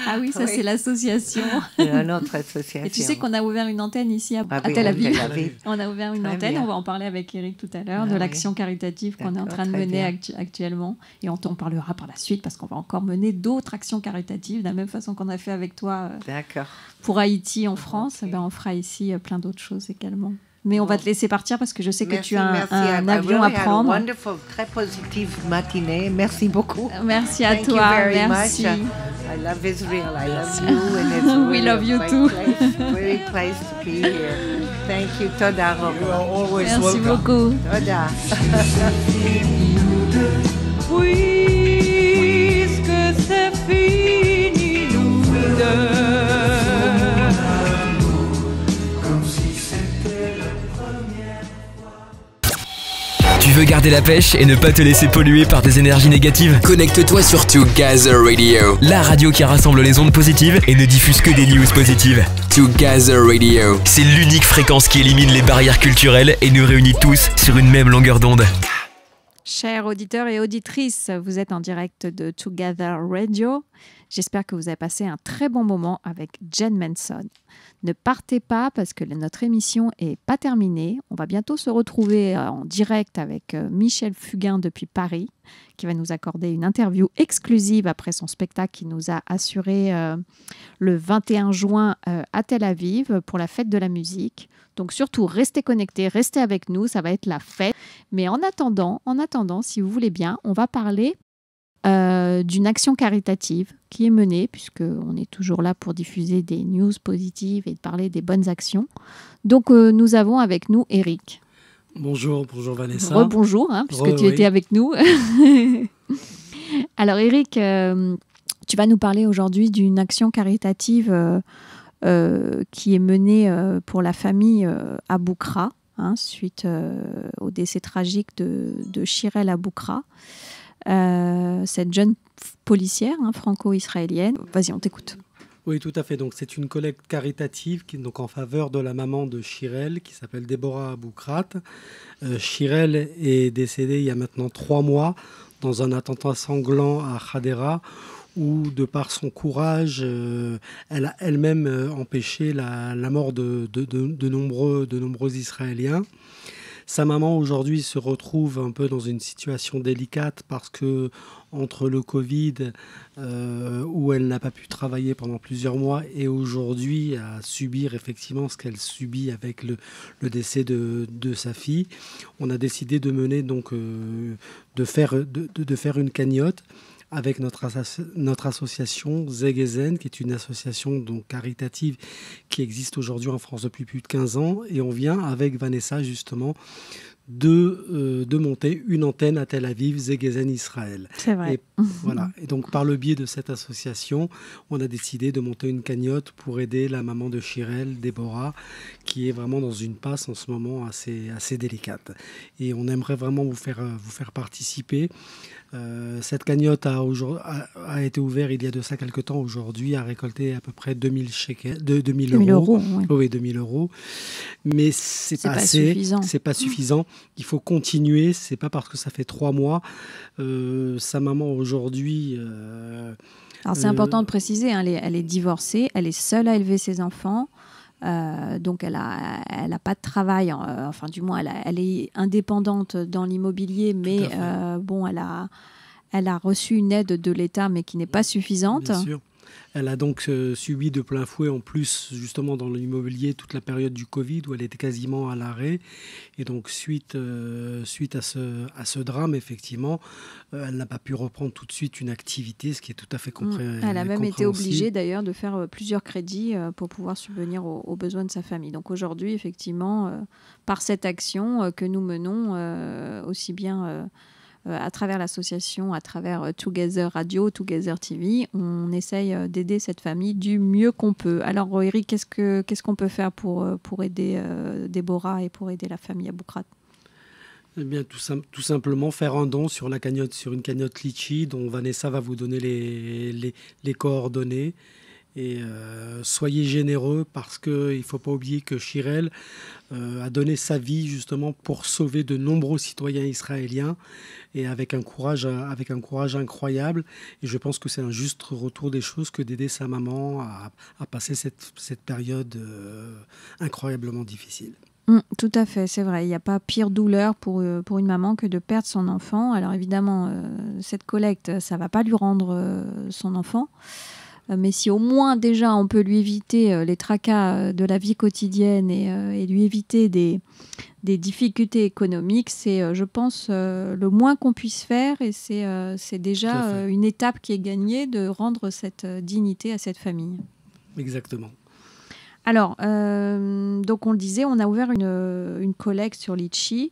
Ah oui, ça c'est l'association. Notre association. Et tu sais qu'on a ouvert une antenne ici à Tel Aviv. On a ouvert une antenne, on va en parler avec Eric tout à l'heure, de l'action caritative qu'on est en train de mener actuellement. Et on t'en parlera par la suite parce qu'on va encore mener d'autres actions caritatives, de la même façon qu'on a fait avec toi pour Haïti en France. Ben, on fera ici plein d'autres choses également. Mais on va te laisser partir parce que je sais que tu as un avion à prendre. Wonderful, très positive matinée. Merci beaucoup. Merci à toi. Merci. I love Israel. I love you. And it's really We love you too. Very place to be here. Thank you. Toda. You are always Merci welcome. beaucoup. Toda. Puisque c'est fini, nous deux. Tu veux garder la pêche et ne pas te laisser polluer par des énergies négatives? Connecte-toi sur Together Radio, la radio qui rassemble les ondes positives et ne diffuse que des news positives. Together Radio, c'est l'unique fréquence qui élimine les barrières culturelles et nous réunit tous sur une même longueur d'onde. Chers auditeurs et auditrices, vous êtes en direct de Together Radio. J'espère que vous avez passé un très bon moment avec Jen Manson. Ne partez pas parce que notre émission n'est pas terminée. On va bientôt se retrouver en direct avec Michel Fugain depuis Paris, qui va nous accorder une interview exclusive après son spectacle qu'il nous a assuré le 21 juin à Tel Aviv pour la fête de la musique. Donc surtout, restez connectés, restez avec nous, ça va être la fête. Mais en attendant, si vous voulez bien, on va parler d'une action caritative qui est menée, puisqu'on est toujours là pour diffuser des news positives et de parler des bonnes actions. Donc nous avons avec nous Eric. Bonjour Vanessa. Rebonjour, puisque tu étais avec nous. Alors Eric, tu vas nous parler aujourd'hui d'une action caritative qui est menée pour la famille Aboukra, suite au décès tragique de Shirel Aboukra. Cette jeune policière franco-israélienne. Vas-y, on t'écoute. Oui, tout à fait. Donc, c'est une collecte caritative qui est donc en faveur de la maman de Shirel, qui s'appelle Deborah Aboukrat. Shirel est décédée il y a maintenant 3 mois dans un attentat sanglant à Hadera, où, de par son courage, elle a elle-même empêché la mort de nombreux Israéliens. Sa maman aujourd'hui se retrouve un peu dans une situation délicate parce que entre le Covid, où elle n'a pas pu travailler pendant plusieurs mois, et aujourd'hui à subir effectivement ce qu'elle subit avec le décès de sa fille, on a décidé de mener donc de faire une cagnotte avec notre association Zegezen, qui est une association donc caritative qui existe aujourd'hui en France depuis plus de 15 ans. Et on vient avec Vanessa justement de monter une antenne à Tel Aviv, Zegezen Israël. C'est vrai. Et, voilà. Et donc, par le biais de cette association, on a décidé de monter une cagnotte pour aider la maman de Shirel, Déborah, qui est vraiment dans une passe en ce moment assez délicate. Et on aimerait vraiment vous faire participer. Cette cagnotte a été ouverte il y a de ça quelques temps. Aujourd'hui, a récolté à peu près 2000 euros. Oui. Oui, 2000 euros. Mais c'est pas assez. Suffisant. C'est pas suffisant. Il faut continuer. C'est pas parce que ça fait 3 mois. Sa maman aujourd'hui. Alors c'est important de préciser, hein, elle est divorcée, elle est seule à élever ses enfants. Donc elle a pas de travail, enfin du moins elle est indépendante dans l'immobilier, mais bon elle a reçu une aide de l'État mais qui n'est pas suffisante. Bien sûr. Elle a donc subi de plein fouet, en plus, justement, dans l'immobilier, toute la période du Covid, où elle était quasiment à l'arrêt. Et donc, suite à ce drame, effectivement, elle n'a pas pu reprendre tout de suite une activité, ce qui est tout à fait compréhensible. Elle a même été obligée, d'ailleurs, de faire plusieurs crédits pour pouvoir subvenir aux besoins de sa famille. Donc, aujourd'hui, effectivement, par cette action que nous menons, aussi bien... à travers l'association, à travers Together Radio, Together TV, on essaye d'aider cette famille du mieux qu'on peut. Alors Eric, qu'est-ce qu'on peut faire pour aider Déborah et pour aider la famille Aboukrat? Eh bien, tout simplement faire un don sur une cagnotte Litchi dont Vanessa va vous donner les coordonnées. Et soyez généreux parce qu'il ne faut pas oublier que Shirel a donné sa vie justement pour sauver de nombreux citoyens israéliens et avec un courage incroyable. Et je pense que c'est un juste retour des choses que d'aider sa maman à passer cette période incroyablement difficile. Tout à fait, c'est vrai. Il n'y a pas pire douleur pour une maman que de perdre son enfant. Alors évidemment, cette collecte, ça ne va pas lui rendre son enfant. Mais si au moins déjà on peut lui éviter les tracas de la vie quotidienne et lui éviter des difficultés économiques, c'est, je pense, le moins qu'on puisse faire. Et c'est déjà une étape qui est gagnée de rendre cette dignité à cette famille. Exactement. Alors, donc on le disait, on a ouvert une collecte sur Litchi.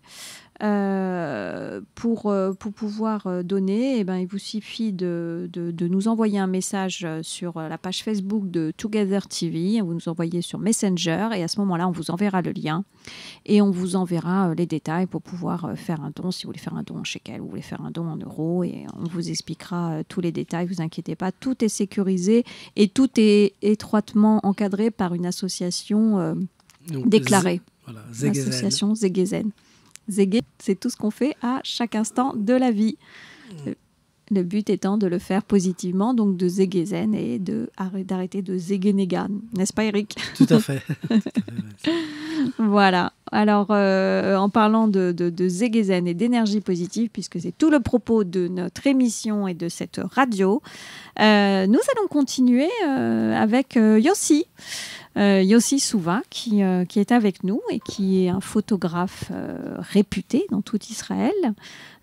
Pour pouvoir donner, eh ben, il vous suffit de nous envoyer un message sur la page Facebook de Together TV. Vous nous envoyez sur Messenger et à ce moment-là, on vous enverra le lien et on vous enverra les détails pour pouvoir faire un don. Si vous voulez faire un don en shekel, vous voulez faire un don en euros, et on vous expliquera tous les détails. Ne vous inquiétez pas, tout est sécurisé et tout est étroitement encadré par une association déclarée. Voilà, l'association Zegezen. Zégué, c'est tout ce qu'on fait à chaque instant de la vie. Le but étant de le faire positivement, donc de Zegezen et d'arrêter de Zegenegan. N'est-ce pas, Eric? Tout à fait. Voilà. Alors, en parlant de Zegezen et d'énergie positive, puisque c'est tout le propos de notre émission et de cette radio, nous allons continuer avec Yossi. Yossi Souva qui est avec nous et qui est un photographe réputé dans tout Israël.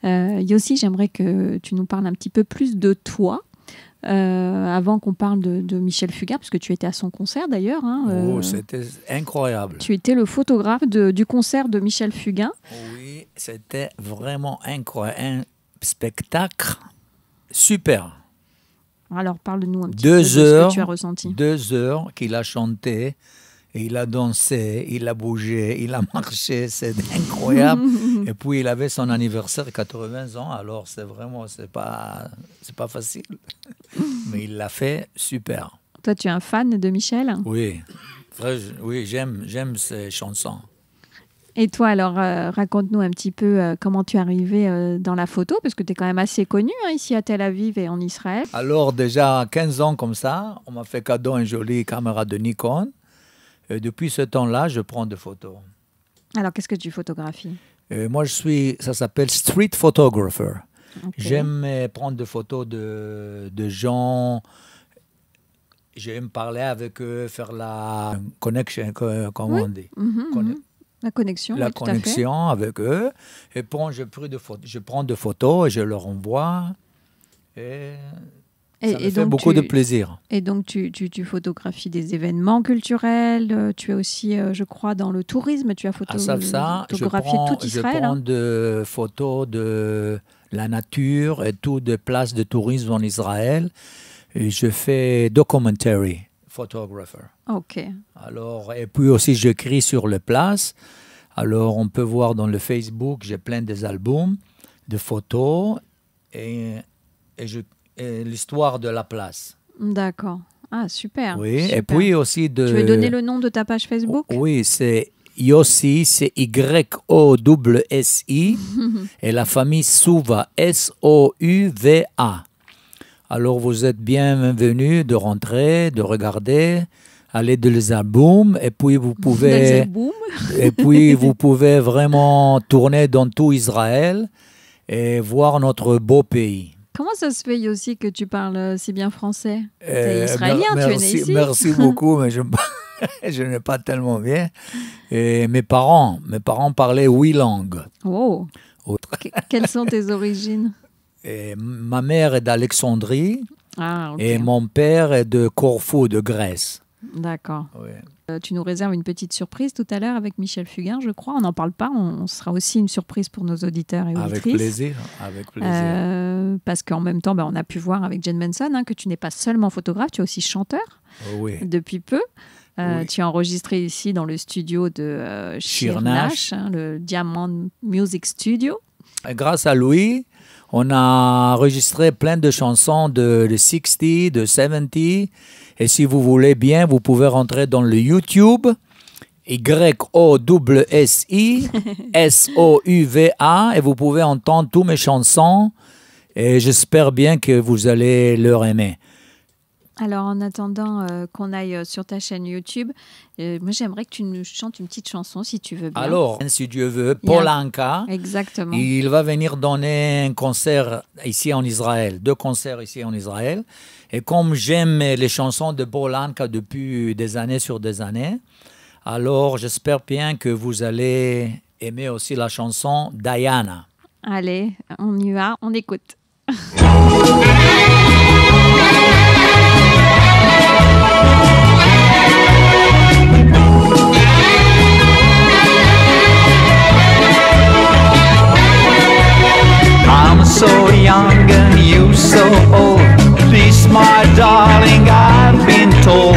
Yossi, j'aimerais que tu nous parles un petit peu plus de toi avant qu'on parle de Michel Fugain, parce que tu étais à son concert d'ailleurs. Oh, c'était incroyable. Tu étais le photographe du concert de Michel Fugain. Oui, c'était vraiment incroyable. Un spectacle super. Alors, parle-nous un petit peu de ce que tu as ressenti. 2 heures qu'il a chanté, et il a dansé, il a bougé, il a marché, c'est incroyable. Et puis, il avait son anniversaire, 80 ans, alors c'est pas facile. Mais il l'a fait super. Toi, tu es un fan de Michel? Oui, j'aime ses chansons. Et toi, alors, raconte-nous un petit peu comment tu es arrivé dans la photo, parce que tu es quand même assez connu ici à Tel Aviv et en Israël. Alors, déjà 15 ans comme ça, on m'a fait cadeau une jolie caméra de Nikon. Et depuis ce temps-là, je prends des photos. Alors, qu'est-ce que tu photographies? Moi, ça s'appelle street photographer. Okay. J'aime prendre des photos de gens. J'aime parler avec eux, faire la connection, comme on dit. La connexion, la connexion avec eux. Et puis, je prends des photos et je leur envoie. Et Ça me fait beaucoup de plaisir. Et donc, tu photographies des événements culturels. Tu es aussi, je crois, dans le tourisme. Tu as photographié tout Israël. Je prends des photos de la nature et toutes des places de tourisme en Israël. Et je fais documentary photographer. OK. Alors, et puis aussi, j'écris sur les places. Alors, on peut voir dans le Facebook, j'ai plein des albums de photos et l'histoire de la place. D'accord. Ah, super. Oui, super. Et puis aussi de... Tu veux donner le nom de ta page Facebook? Oui, c'est Yossi, c'est Y-O-S-S-I, et la famille Souva, S-O-U-V-A. Alors, vous êtes bienvenus de rentrer, de regarder, aller dans les albums, et puis vous pouvez... et puis, vous pouvez vraiment tourner dans tout Israël et voir notre beau pays. Comment ça se fait aussi que tu parles si bien français? Tu es israélien, tu es né ici. Merci beaucoup, mais je n'ai pas tellement bien. Et mes parents parlaient 8 langues. Oh. Quelles sont tes origines? Ma mère est d'Alexandrie et mon père est de Corfou, de Grèce. D'accord. Oui. Tu nous réserves une petite surprise tout à l'heure avec Michel Fugain, je crois. On n'en parle pas, on sera aussi une surprise pour nos auditeurs et auditrices. Avec plaisir, avec plaisir. Parce qu'en même temps, on a pu voir avec Jen Manson que tu n'es pas seulement photographe, tu es aussi chanteur depuis peu. Tu as enregistré ici dans le studio de Shirnash, le Diamond Music Studio. Et grâce à lui, on a enregistré plein de chansons de 60, de 70. Et si vous voulez bien, vous pouvez rentrer dans le YouTube, Y-O-S-S-I, S-O-U-V-A, et vous pouvez entendre toutes mes chansons. Et j'espère bien que vous allez leur aimer. Alors, en attendant qu'on aille sur ta chaîne YouTube, moi, j'aimerais que tu nous chantes une petite chanson, si tu veux bien. Alors, si Dieu veut, Polanka, exactement. Il va venir donner un concert ici en Israël, 2 concerts ici en Israël. Et comme j'aime les chansons de Polanka depuis des années sur des années, alors j'espère bien que vous allez aimer aussi la chanson Diana. Allez, on y va, on écoute. I'm so young and you so old. Please, my darling, I've been told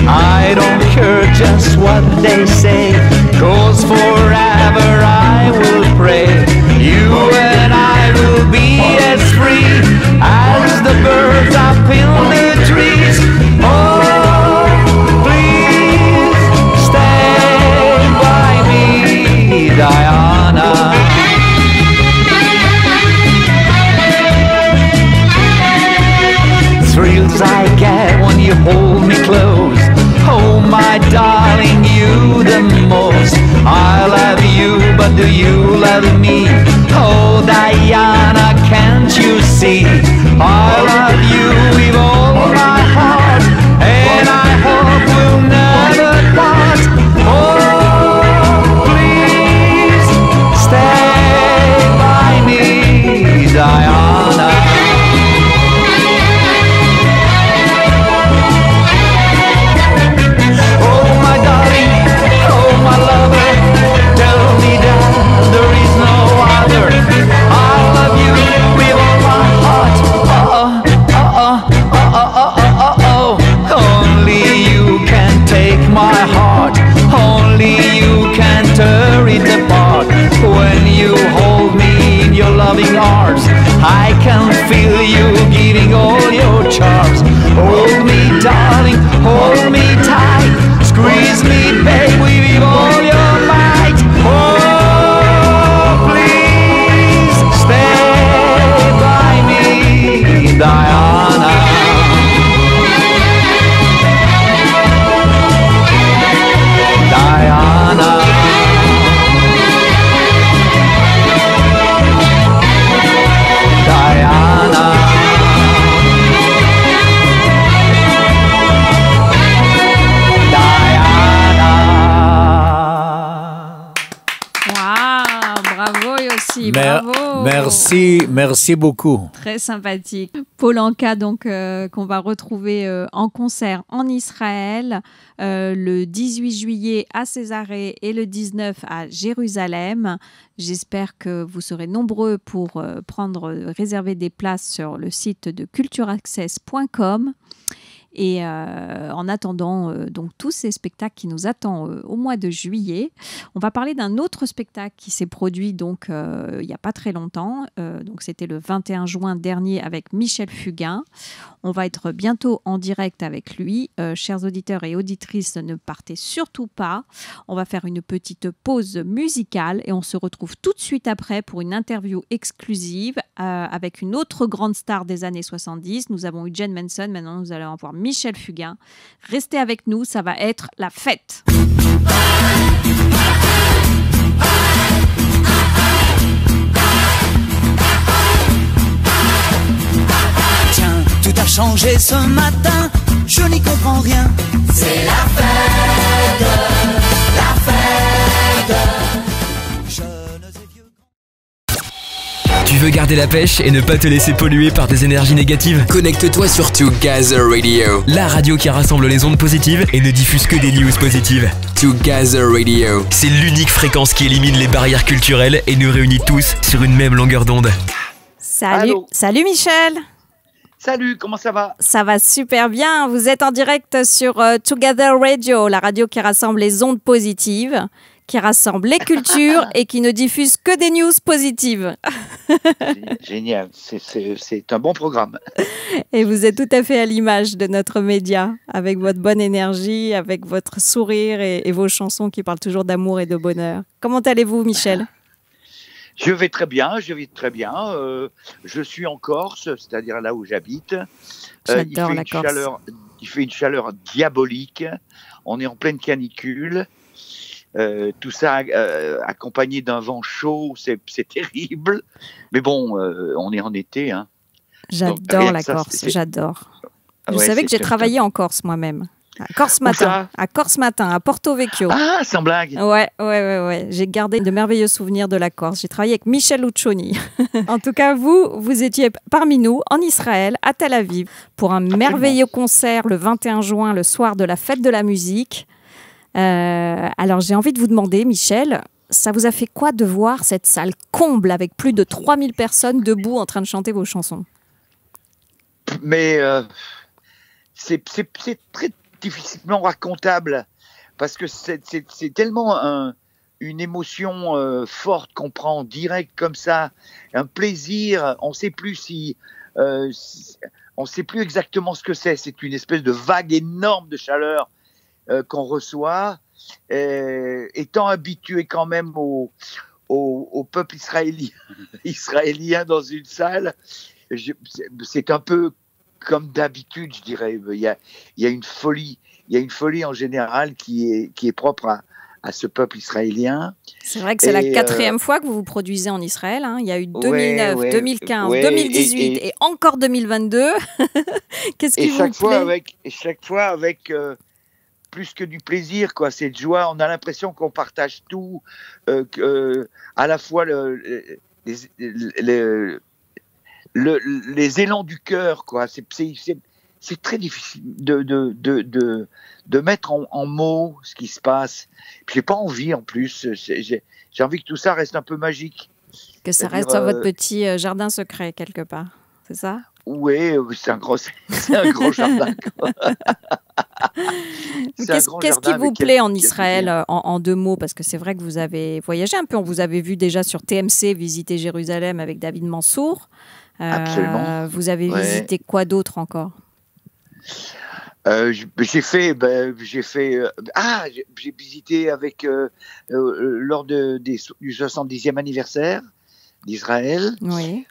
I don't care just what they say, 'cause forever I will pray. You and I will be as free as the birds up in the trees. Oh, please stay by me, Diana. Thrills I get when you hold me close. Oh, my darling, you the most. I love you, but do you love me? Oh, Diana, can't you see? I love you with all my heart, and I hope we'll never part. Oh, please stay by me, Diana. Arms, I can feel you giving all your charms. Hold me, darling, hold me tight. Squeeze me, babe, with all your might. Oh, please stay by me, Diana. Diana. Merci beaucoup. Très sympathique. Paul Anka, donc, qu'on va retrouver en concert en Israël le 18 juillet à Césarée et le 19 à Jérusalem. J'espère que vous serez nombreux pour réserver des places sur le site de cultureaccess.com. Et en attendant donc tous ces spectacles qui nous attendent au mois de juillet, on va parler d'un autre spectacle qui s'est produit donc il n'y a pas très longtemps. Donc c'était le 21 juin dernier avec Michel Fugain. On va être bientôt en direct avec lui. Chers auditeurs et auditrices, ne partez surtout pas. On va faire une petite pause musicale et on se retrouve tout de suite après pour une interview exclusive avec une autre grande star des années 70. Nous avons eu Jen Manson, maintenant nous allons avoir Michel Fugain. Restez avec nous, ça va être la fête. Tiens, tout a changé ce matin, je n'y comprends rien. C'est la fête, la fête. Tu veux garder la pêche et ne pas te laisser polluer par des énergies négatives? Connecte-toi sur Together Radio, la radio qui rassemble les ondes positives et ne diffuse que des news positives. Together Radio, c'est l'unique fréquence qui élimine les barrières culturelles et nous réunit tous sur une même longueur d'onde. Salut Michel. Salut, comment ça va? Ça va super bien. Vous êtes en direct sur Together Radio, la radio qui rassemble les ondes positives, qui rassemble les cultures et qui ne diffuse que des news positives. Génial, c'est un bon programme. Et vous êtes tout à fait à l'image de notre média, avec votre bonne énergie, avec votre sourire et vos chansons qui parlent toujours d'amour et de bonheur. Comment allez-vous, Michel? Je vais très bien. Je suis en Corse, c'est-à-dire là où j'habite. J'adore la Corse. Il fait une chaleur diabolique. On est en pleine canicule. Tout ça accompagné d'un vent chaud, c'est terrible. Mais bon, on est en été. Hein. J'adore la Corse, j'adore. Vous savez que j'ai travaillé en Corse moi-même. À Corse Matin, à Porto Vecchio. Ah, sans blague. Ouais. J'ai gardé de merveilleux souvenirs de la Corse. J'ai travaillé avec Michel Lucioni. En tout cas, vous étiez parmi nous en Israël, à Tel Aviv, pour un merveilleux concert le 21 juin, le soir de la fête de la musique. Alors, j'ai envie de vous demander, Michel, ça vous a fait quoi de voir cette salle comble avec plus de 3000 personnes debout en train de chanter vos chansons? Mais c'est très difficilement racontable parce que c'est tellement une émotion forte qu'on prend en direct comme ça, un plaisir. On sait plus on sait plus exactement ce que c'est. C'est une espèce de vague énorme de chaleur qu'on reçoit, étant habitué quand même au peuple israélien dans une salle. C'est un peu comme d'habitude, je dirais. Il y a une folie en général qui est propre à ce peuple israélien. C'est vrai que c'est la 4e fois que vous vous produisez en Israël. Hein. Il y a eu 2009, 2015, 2018 et encore 2022. Qu'est-ce qui vous plaît? Chaque fois avec plus que du plaisir, quoi. C'est de joie. On a l'impression qu'on partage tout, à la fois les élans du cœur, quoi. C'est très difficile de mettre en mots ce qui se passe. Puis j'ai pas envie, en plus. J'ai envie que tout ça reste un peu magique. Que ça reste dans votre petit jardin secret, quelque part. C'est ça? Oui, c'est un gros jardin. Qu'est-ce qui vous plaît en Israël, en 2 mots? Parce que c'est vrai que vous avez voyagé un peu. On vous avait vu déjà sur TMC visiter Jérusalem avec David Mansour. Absolument. Vous avez visité quoi d'autre encore? J'ai visité avec lors du 70e anniversaire d'Israël. Oui.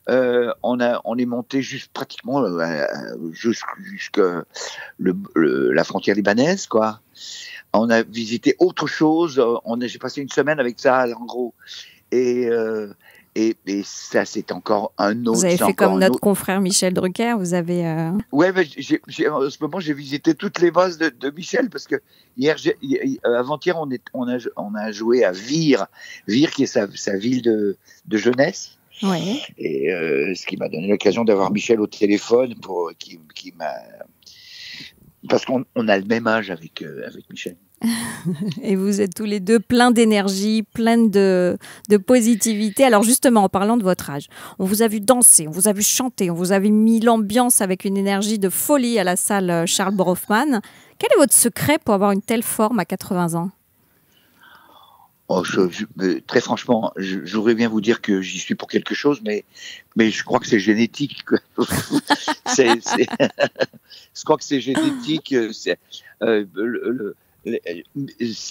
On est monté pratiquement jusqu'à la frontière libanaise, quoi. On a visité autre chose. J'ai passé une semaine avec ça, en gros. Et ça, c'est encore un autre... Vous avez fait comme notre confrère Michel Drucker, vous avez... Ouais, mais en ce moment, j'ai visité toutes les bases de Michel, parce que avant-hier, on a joué à Vire. Vire, qui est sa ville de jeunesse. Ouais. Et ce qui m'a donné l'occasion d'avoir Michel au téléphone qui m'a... Parce qu'on a le même âge avec Michel. Et vous êtes tous les deux pleins d'énergie, pleins de positivité. Alors justement, en parlant de votre âge, on vous a vu danser, on vous a vu chanter, on vous a vu mis l'ambiance avec une énergie de folie à la salle Charles Brofman. Quel est votre secret pour avoir une telle forme à 80 ans ? Très franchement, je voudrais bien vous dire que j'y suis pour quelque chose, mais je crois que c'est génétique. Je crois que c'est génétique.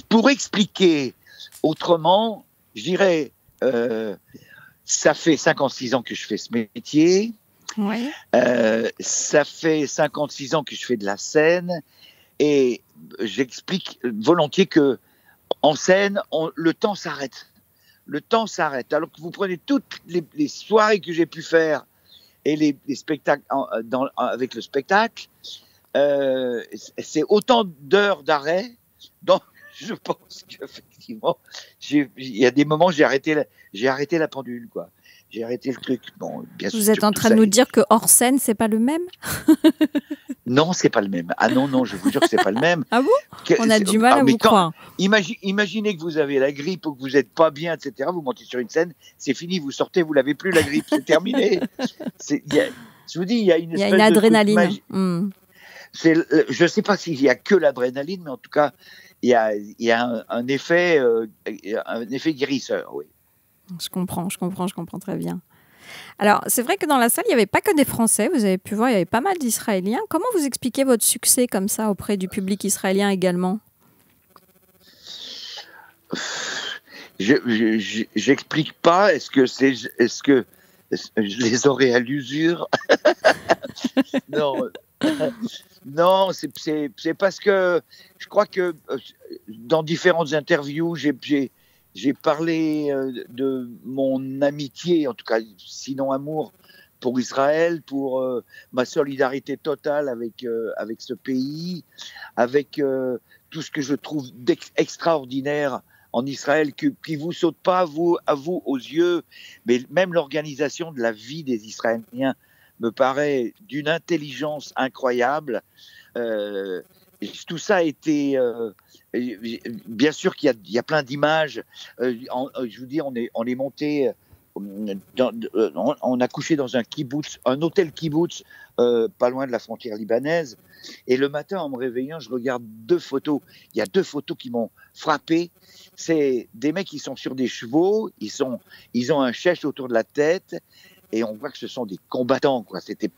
Pour expliquer autrement, je dirais, ça fait 56 ans que je fais ce métier. Ouais. Ça fait 56 ans que je fais de la scène, et j'explique volontiers que en scène, le temps s'arrête. Le temps s'arrête. Alors que vous prenez toutes les soirées que j'ai pu faire et les spectacles avec le spectacle, c'est autant d'heures d'arrêt. Donc, je pense qu'effectivement, il y a des moments, j'ai arrêté la pendule, quoi. J'ai arrêté le truc. Bon, bien sûr. Vous êtes en train de nous dire que hors scène, c'est pas le même ? Non, c'est pas le même. Ah non, je vous jure que c'est pas le même. Ah bon ? On a du mal à vous croire. Imaginez que vous avez la grippe ou que vous n'êtes pas bien, etc. Vous montez sur une scène, c'est fini, vous sortez, vous l'avez plus la grippe, c'est terminé. Je vous dis, il y a une adrénaline. Je ne sais pas s'il y a que l'adrénaline, mais en tout cas, il y a un effet guérisseur, oui. Je comprends très bien. Alors, c'est vrai que dans la salle, il n'y avait pas que des Français. Vous avez pu voir, il y avait pas mal d'Israéliens. Comment vous expliquez votre succès comme ça auprès du public israélien également ? J'explique pas. Est-ce que je les aurais à l'usure ? Non, c'est parce que je crois que dans différentes interviews, j'ai parlé de mon amitié, en tout cas, sinon amour, pour Israël, pour ma solidarité totale avec ce pays, avec tout ce que je trouve d'extraordinaire en Israël, qui vous saute pas à vous aux yeux, mais même l'organisation de la vie des Israéliens me paraît d'une intelligence incroyable. Tout ça a été... bien sûr qu'il y a plein d'images. Je vous dis, on est monté... on a couché dans un hôtel kibbutz, pas loin de la frontière libanaise. Et le matin, en me réveillant, je regarde 2 photos. Il y a 2 photos qui m'ont frappé. C'est des mecs qui sont sur des chevaux. Ils ont un chèche autour de la tête. Et on voit que ce sont des combattants, quoi. C'est des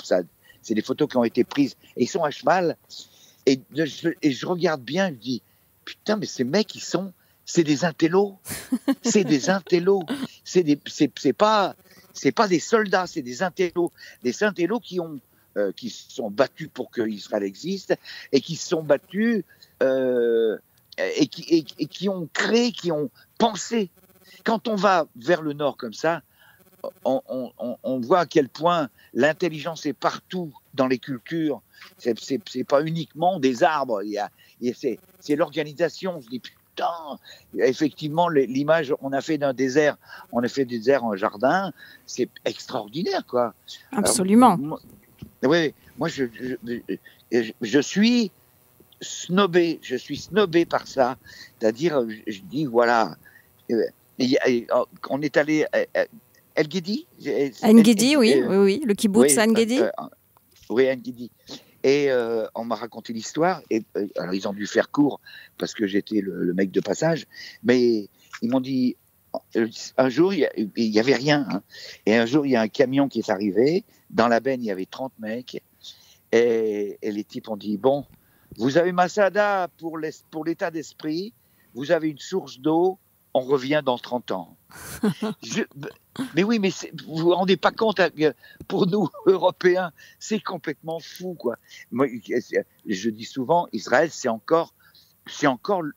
photos qui ont été prises. Et ils sont à cheval. Et je regarde bien, je me dis, putain, mais ces mecs, c'est des intellos. C'est des intellos. C'est pas des soldats, c'est des intellos. Des intellos qui se sont battus pour que Israël existe et qui se sont battus et qui ont créé, qui ont pensé. Quand on va vers le nord comme ça, on voit à quel point l'intelligence est partout dans les cultures. C'est pas uniquement des arbres. C'est l'organisation. Je dis putain. Effectivement, l'image, on a fait d'un désert, un jardin. C'est extraordinaire, quoi. Absolument. Oui, moi je suis snobé. Je suis snobé par ça. C'est-à-dire, je dis voilà. On est allé. El-Gedi, oui, le kibbutz En-Gedi. Oui, En-Gedi. Et on m'a raconté l'histoire. Et alors ils ont dû faire court parce que j'étais le mec de passage. Mais ils m'ont dit un jour il y avait rien. Hein, et un jour il y a un camion qui est arrivé. Dans la benne il y avait 30 mecs. Et les types ont dit bon, vous avez Masada pour l'état d'esprit. Vous avez une source d'eau. On revient dans 30 ans. Mais oui, mais vous vous rendez pas compte, pour nous, Européens, c'est complètement fou, quoi. Moi, je dis souvent, Israël, c'est encore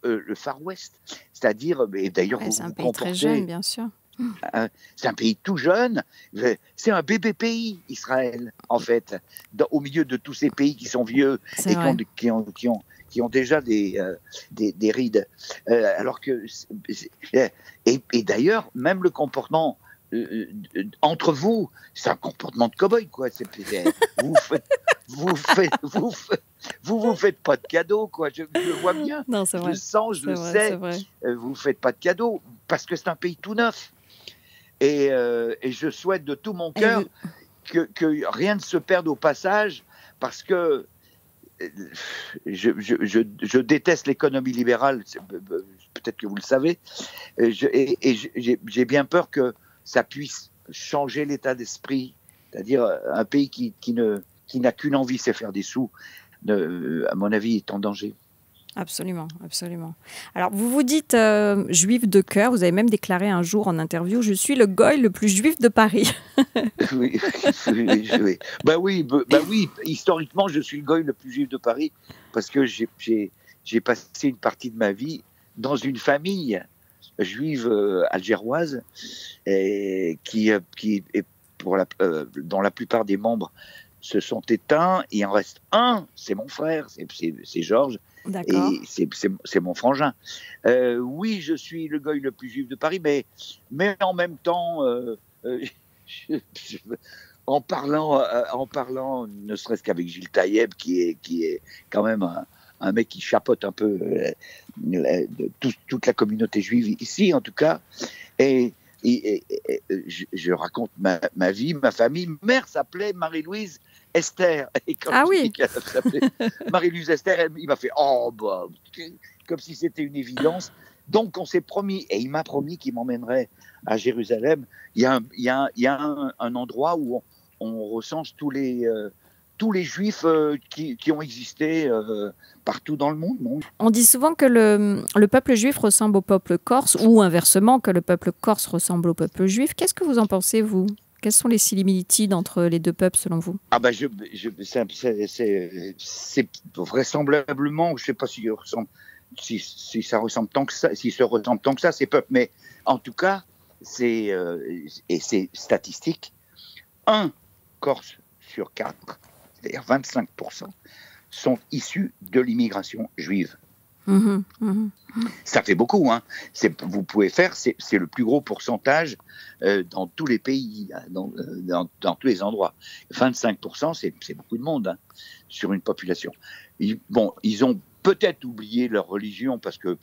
le Far West. C'est-à-dire, et d'ailleurs, c'est un pays très jeune, bien sûr. C'est un pays tout jeune. C'est un bébé pays, Israël, en fait, au milieu de tous ces pays qui sont vieux et qui ont déjà des rides. Alors que et d'ailleurs, même le comportement entre vous, c'est un comportement de cow-boy, quoi. Vous vous faites pas de cadeaux, quoi. Je le vois bien. Non, c'est vrai. Je le sens, je le sais. Vous faites pas de cadeaux parce que c'est un pays tout neuf. Et je souhaite de tout mon cœur que rien ne se perde au passage, parce que je déteste l'économie libérale. Peut-être que vous le savez. J'ai bien peur que ça puisse changer l'état d'esprit. C'est-à-dire un pays qui n'a qu'une envie, c'est faire des sous, à mon avis, est en danger. Absolument, absolument. Alors, vous vous dites juif de cœur. Vous avez même déclaré un jour en interview « Je suis le goy le plus juif de Paris ». Oui. Oui, historiquement, je suis le goy le plus juif de Paris parce que j'ai passé une partie de ma vie dans une famille juive algéroise qui est dont la plupart des membres se sont éteints. Il en reste un, c'est mon frère, c'est Georges. D'accord. Et c'est mon frangin. Oui, je suis le goy le plus juif de Paris, mais en même temps, en parlant, ne serait-ce qu'avec Gilles Taïeb, qui est quand même un mec qui chapeaute un peu toute la communauté juive ici, en tout cas. Et je raconte ma vie, ma famille. Ma mère s'appelait Marie-Louise Esther. Et quand je dis qu'elle s'appelait Marie-Louise Esther, il m'a fait comme si c'était une évidence. Donc on s'est promis, et il m'a promis qu'il m'emmènerait à Jérusalem. Il y a un endroit où on recense tous les juifs qui ont existé partout dans le monde. Non ? On dit souvent que le peuple juif ressemble au peuple corse, ou inversement, que le peuple corse ressemble au peuple juif. Qu'est-ce que vous en pensez, vous ? Quelles sont les similitudes entre les deux peuples, selon vous ? C'est vraisemblablement, je ne sais pas si ça ressemble tant que ça, s'ils se ressemblent tant que ça, ces peuples. Mais en tout cas, et c'est statistique, 1 Corse sur 4, c'est-à-dire 25%, sont issus de l'immigration juive. Ça fait beaucoup, hein. Vous pouvez faire, c'est le plus gros pourcentage dans tous les pays, dans tous les endroits. 25%, c'est beaucoup de monde, hein, sur une population. Ils ont peut-être oublié leur religion parce que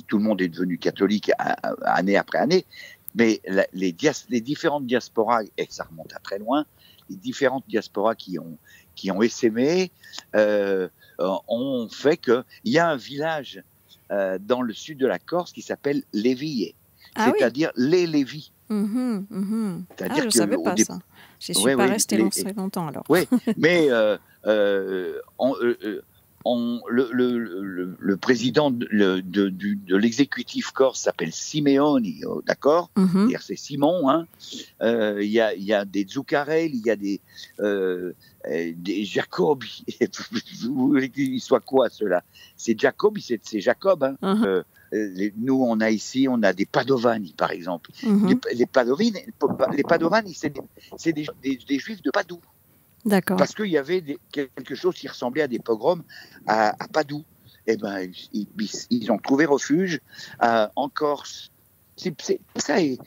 tout le monde est devenu catholique année après année, mais les différentes diasporas, et ça remonte à très loin, les différentes diasporas qui ont essaimé ont fait qu'il y a un village dans le sud de la Corse qui s'appelle Lévillé, c'est-à-dire les Lévis. Je ne savais pas ça. Je ne suis pas resté longtemps alors. Oui, mais le président de l'exécutif corse s'appelle Simeoni, d'accord ? C'est Simon. Hein. Il y a des Zuccarelli, il y a des Jacobi. Vous voulez qu'ils soient quoi, ceux-là ? C'est Jacobi, c'est Jacob. Hein. Nous, on a des Padovani, par exemple. Les Padovani, c'est des Juifs de Padoue. D'accord. Parce qu'il y avait quelque chose qui ressemblait à des pogroms à Padoue. Eh ben, ils ont trouvé refuge en Corse. Ça est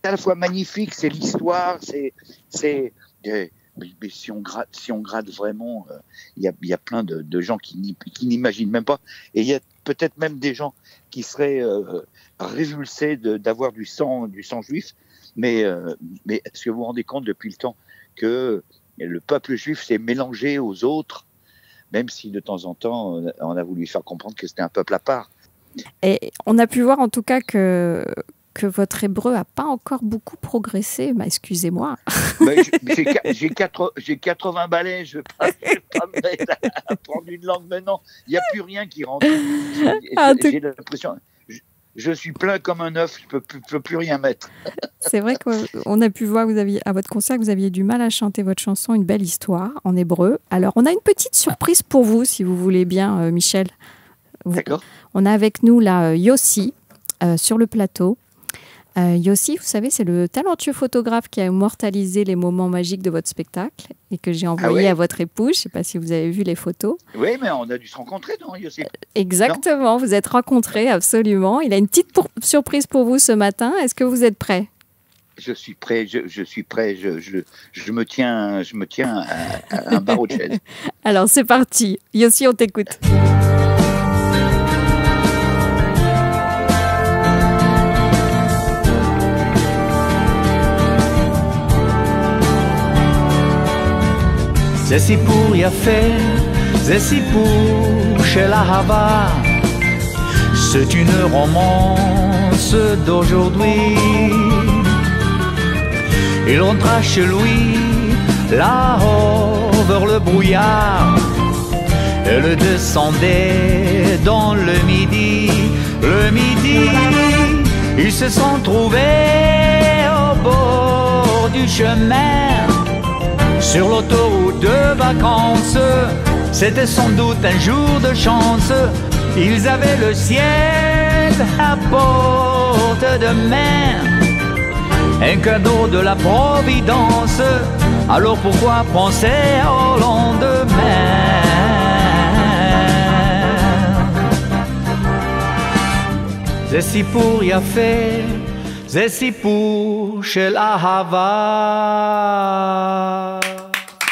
à la fois magnifique, c'est l'histoire, mais si on gratte vraiment, il y a plein de gens qui n'imaginent même pas. Et il y a peut-être même des gens qui seraient révulsés d'avoir du sang juif. Mais est-ce que vous vous rendez compte depuis le temps que le peuple juif s'est mélangé aux autres, même si de temps en temps on a voulu faire comprendre que c'était un peuple à part. Et on a pu voir en tout cas que votre hébreu n'a pas encore beaucoup progressé. Excusez-moi. J'ai 80 balais, je ne vais pas me mettre à apprendre une langue maintenant. Il n'y a plus rien qui rentre. J'ai l'impression... Je suis plein comme un œuf, je peux plus rien mettre. C'est vrai qu'on a pu voir à votre concert que vous aviez du mal à chanter votre chanson Une belle histoire en hébreu. Alors, on a une petite surprise pour vous, si vous voulez bien, Michel. D'accord. On a avec nous là Yossi sur le plateau. Yossi, vous savez, c'est le talentueux photographe qui a immortalisé les moments magiques de votre spectacle et que j'ai envoyé à votre épouse. Je ne sais pas si vous avez vu les photos. Oui, mais on a dû se rencontrer, non, Yossi ? Exactement, vous êtes rencontrés, absolument. Il a une petite surprise pour vous ce matin. Est-ce que vous êtes prêts ? Je suis prêt, je suis prêt, je me tiens à un barreau de chaise. Alors c'est parti, Yossi, on t'écoute. זה סיפור יפה, זה סיפור של אהבה. C'est une romance d'aujourd'hui. Il rentra chez lui, là-haut vers le brouillard. Elle descendait dans le midi. Le midi, ils se sont trouvés au bord du chemin. Sur l'autoroute de vacances, c'était sans doute un jour de chance. Ils avaient le ciel à portée de main, un cadeau de la Providence. Alors pourquoi penser au lendemain? זה סיפור יפה, זה סיפור של אהבה.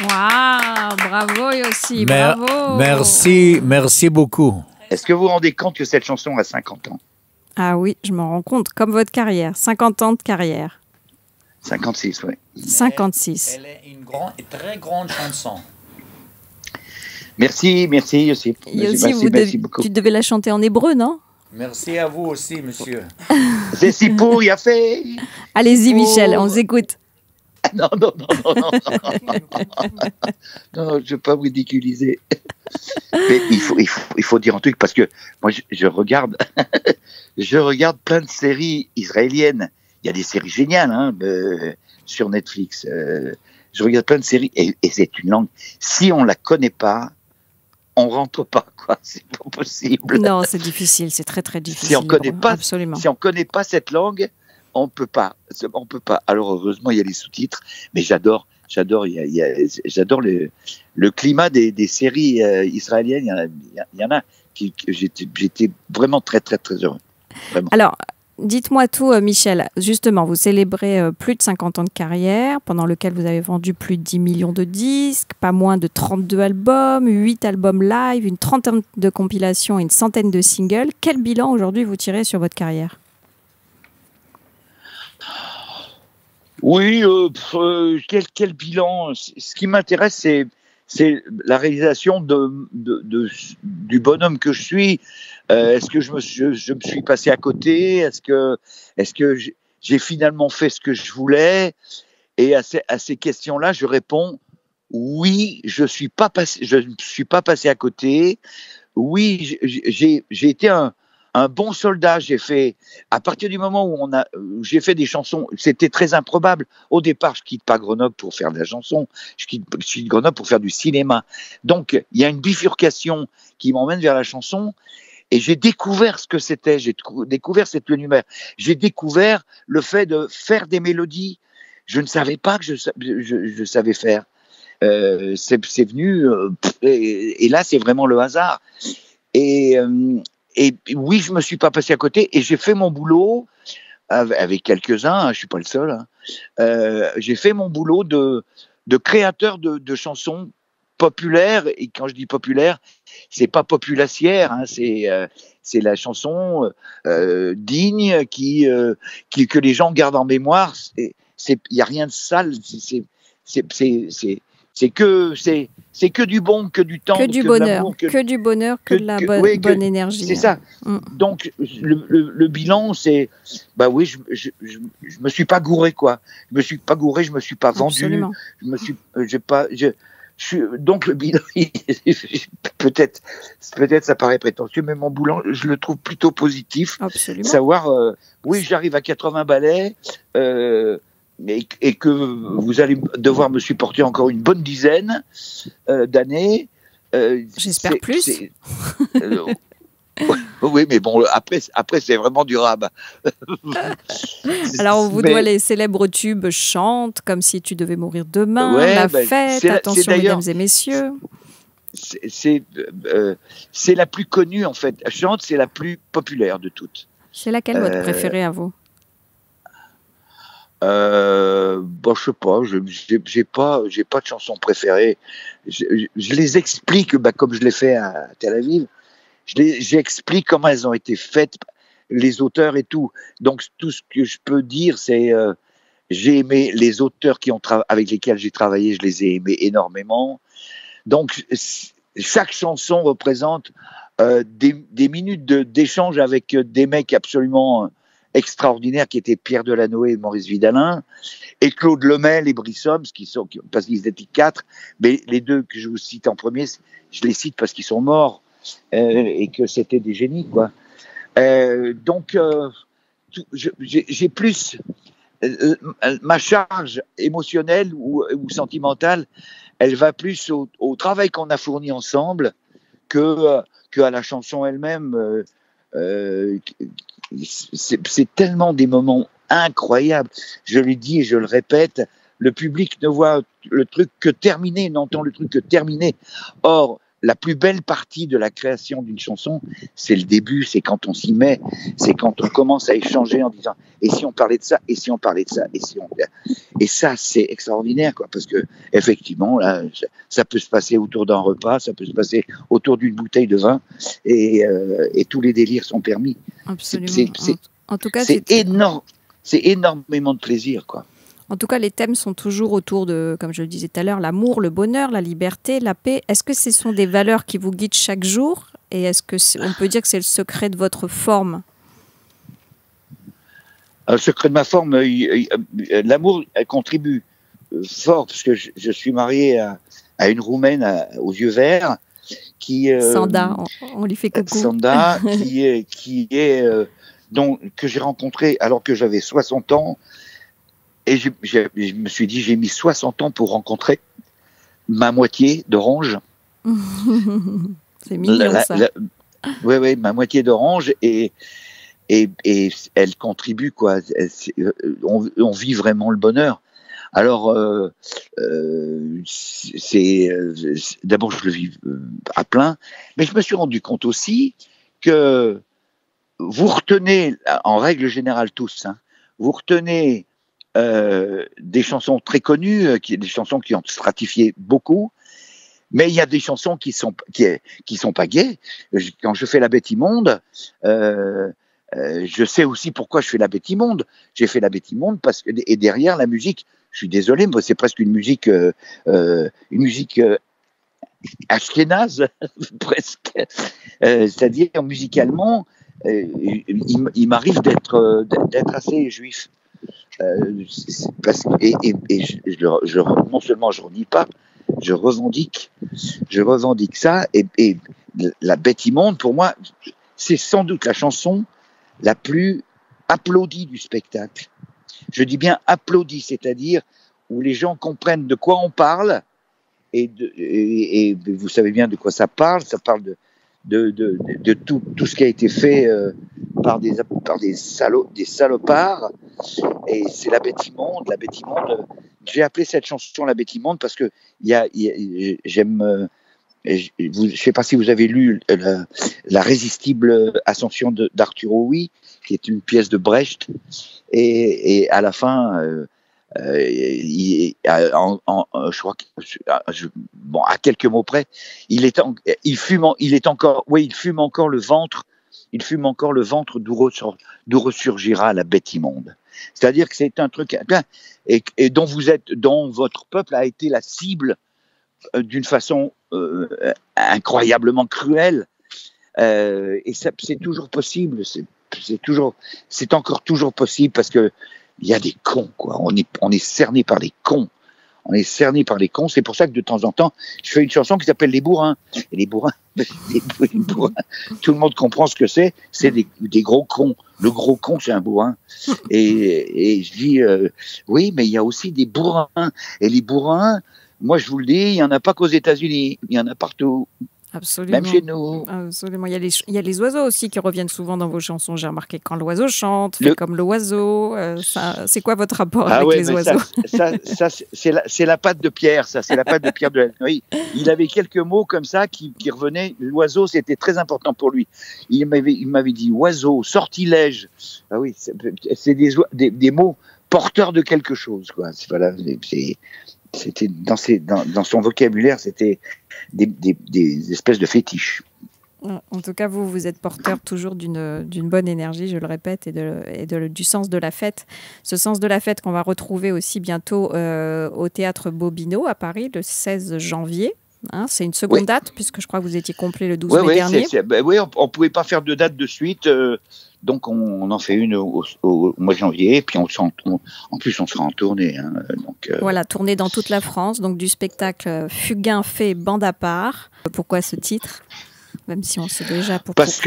Waouh, bravo Yossi, bravo. Merci beaucoup. Est-ce que vous vous rendez compte que cette chanson a 50 ans? Ah oui, je m'en rends compte, comme votre carrière, 50 ans de carrière. 56, oui. 56. Elle est une très grande chanson. Merci Yossi. Merci beaucoup. Tu devais la chanter en hébreu, non? Merci à vous aussi, monsieur. C'est סיפור יפה. Allez-y Michel, on s'écoute. Non, je ne veux pas vous ridiculiser. Mais il faut dire un truc, parce que moi, je regarde plein de séries israéliennes. Il y a des séries géniales sur Netflix. Je regarde plein de séries, et c'est une langue. Si on ne la connaît pas, on rentre pas, quoi. C'est pas possible. Non, c'est difficile, c'est très très difficile. Si on connaît pas cette langue, on peut pas. Alors heureusement, il y a les sous-titres, mais j'adore le climat des séries israéliennes. Il y en a qui j'étais vraiment très très très heureux. Vraiment. Alors, dites-moi tout, Michel. Justement, vous célébrez plus de 50 ans de carrière, pendant lequel vous avez vendu plus de 10 millions de disques, pas moins de 32 albums, 8 albums live, une trentaine de compilations et une centaine de singles. Quel bilan aujourd'hui vous tirez sur votre carrière? Oui, quel bilan? Ce qui m'intéresse, c'est la réalisation du bonhomme que je suis. Est-ce que je me suis passé à côté? Est-ce que j'ai finalement fait ce que je voulais? Et à ces questions-là, je réponds oui. Je ne suis pas passé à côté. Oui, j'ai été un bon soldat. À partir du moment où j'ai fait des chansons, c'était très improbable. Au départ, je quitte pas Grenoble pour faire de la chanson. Je quitte Grenoble pour faire du cinéma. Donc, il y a une bifurcation qui m'emmène vers la chanson. Et j'ai découvert ce que c'était. J'ai découvert cette lumière. J'ai découvert le fait de faire des mélodies. Je ne savais pas que je savais faire. C'est venu. Et là, c'est vraiment le hasard. Et oui, je me suis pas passé à côté, et j'ai fait mon boulot avec quelques-uns, je suis pas le seul. J'ai fait mon boulot de créateur de chansons populaires, et quand je dis populaire, c'est pas populacière, c'est la chanson digne que les gens gardent en mémoire. Il y a rien de sale, c'est que du bon, que du temps, que du bonheur, que du bonheur, que de la bonne énergie. C'est ça. Donc le bilan, c'est oui, je me suis pas gouré, quoi. Je me suis pas gouré, je me suis pas vendu. Absolument. Donc le bilan, peut-être ça paraît prétentieux, mais mon bilan, je le trouve plutôt positif. Absolument. Savoir, oui, j'arrive à 80 ballets. Et que vous allez devoir me supporter encore une bonne dizaine d'années. J'espère plus. Oui, mais bon, après c'est vraiment durable. Alors, on vous doit les célèbres tubes Chante, Comme si tu devais mourir demain, La fête, Attention mesdames et messieurs. C'est la plus connue, en fait. Chante, c'est la plus populaire de toutes. C'est laquelle votre préférée à vous? Bon, je sais pas, j'ai pas de chanson préférée. Je les explique, comme je l'ai fait à Tel Aviv. J'explique comment elles ont été faites, les auteurs et tout. Donc tout ce que je peux dire, c'est j'ai aimé les auteurs avec lesquels j'ai travaillé, je les ai aimés énormément. Donc chaque chanson représente des minutes d'échange avec des mecs absolument extraordinaires qui étaient Pierre Delanoë et Maurice Vidalin, et Claude Lemel et Brice Homs, parce qu'ils étaient 4, mais les 2 que je vous cite en premier, je les cite parce qu'ils sont morts, et que c'était des génies, quoi. Donc, j'ai plus ma charge émotionnelle ou sentimentale, elle va plus au travail qu'on a fourni ensemble que à la chanson elle-même. C'est tellement des moments incroyables. Je le dis et je le répète, le public ne voit le truc que terminé, n'entend le truc que terminé. Or, la plus belle partie de la création d'une chanson, c'est le début, c'est quand on s'y met, c'est quand on commence à échanger en disant « et si on parlait de ça, et si on parlait de ça, et si on… » Et ça, c'est extraordinaire, quoi, parce que effectivement, là, ça peut se passer autour d'un repas, ça peut se passer autour d'une bouteille de vin, et tous les délires sont permis. Absolument. En tout cas, c'est énorme, c'est énormément de plaisir, quoi. En tout cas, les thèmes sont toujours autour de, comme je le disais tout à l'heure, l'amour, le bonheur, la liberté, la paix. Est-ce que ce sont des valeurs qui vous guident chaque jour? Et est-ce qu'on peut dire que c'est le secret de votre forme? Le secret de ma forme, l'amour contribue fort, parce que je suis marié à une Roumaine aux yeux verts, qui… Sanda, on lui fait coucou. Sanda, que j'ai rencontré alors que j'avais 60 ans. Et je me suis dit, j'ai mis 60 ans pour rencontrer ma moitié d'orange. C'est mignon, ça. Oui, ma moitié d'orange. Et elle contribue, quoi. On vit vraiment le bonheur. Alors, d'abord, je le vis à plein. Mais je me suis rendu compte aussi que vous retenez, en règle générale tous, vous retenez des chansons très connues, des chansons qui ont stratifié beaucoup, mais il y a des chansons qui sont pas gaies. Quand je fais La Bête Immonde, je sais aussi pourquoi je fais La Bête Immonde. J'ai fait La Bête Immonde parce que, et derrière la musique, je suis désolé, mais c'est presque une musique ashkénaze, presque. C'est-à-dire musicalement, il m'arrive d'être assez juif. Non seulement je renie pas, je revendique ça, et La Bête Immonde, pour moi, c'est sans doute la chanson la plus applaudie du spectacle. Je dis bien applaudie, c'est-à-dire où les gens comprennent de quoi on parle, et vous savez bien de quoi ça parle de tout ce qui a été fait par des salopards, et c'est La Bête Immonde. La Bête Immonde, j'ai appelé cette chanson La Bête Immonde parce que j'aime, je ne sais pas si vous avez lu la résistible Ascension d'Arturo Ui, qui est une pièce de Brecht, et à la fin je crois que, à quelques mots près, il fume encore le ventre d'où ressurgira la bête immonde. C'est-à-dire que c'est un truc et dont votre peuple a été la cible d'une façon incroyablement cruelle, et c'est toujours possible. C'est encore toujours possible parce que il y a des cons, quoi. On est cerné par les cons. C'est pour ça que de temps en temps, je fais une chanson qui s'appelle Les Bourrins. Et les bourrins, tout le monde comprend ce que c'est. C'est des gros cons. Le gros con, c'est un bourrin. Et je dis, oui, mais il y a aussi des bourrins. Et les bourrins, moi je vous le dis, il n'y en a pas qu'aux États-Unis. Il y en a partout. Absolument. Même chez nous. Absolument. Il y a les oiseaux aussi qui reviennent souvent dans vos chansons. J'ai remarqué quand l'oiseau chante, fait comme l'oiseau. C'est quoi votre rapport avec les oiseaux? Ça c'est la patte de Pierre. Ça, c'est la patte de Pierre de Delanoë. Il avait quelques mots comme ça qui revenaient. L'oiseau, c'était très important pour lui. Il m'avait dit oiseau, sortilège. Ah oui, c'est des mots porteur de quelque chose, quoi. Voilà, c'était dans son vocabulaire, c'était des espèces de fétiches. En tout cas, vous êtes porteur toujours d'une bonne énergie, je le répète, et du sens de la fête. Ce sens de la fête qu'on va retrouver aussi bientôt au Théâtre Bobino à Paris, le 16 janvier. Hein, c'est une seconde date, puisque je crois que vous étiez complet le 12 mai dernier. Oui, on ne pouvait pas faire deux dates de suite, donc on en fait une au mois de janvier, et puis en plus on sera en tournée. Hein, donc, Voilà, tournée dans toute la France, donc du spectacle Fugain fait bande à part. Pourquoi ce titre ? Même si on sait déjà pourquoi. Parce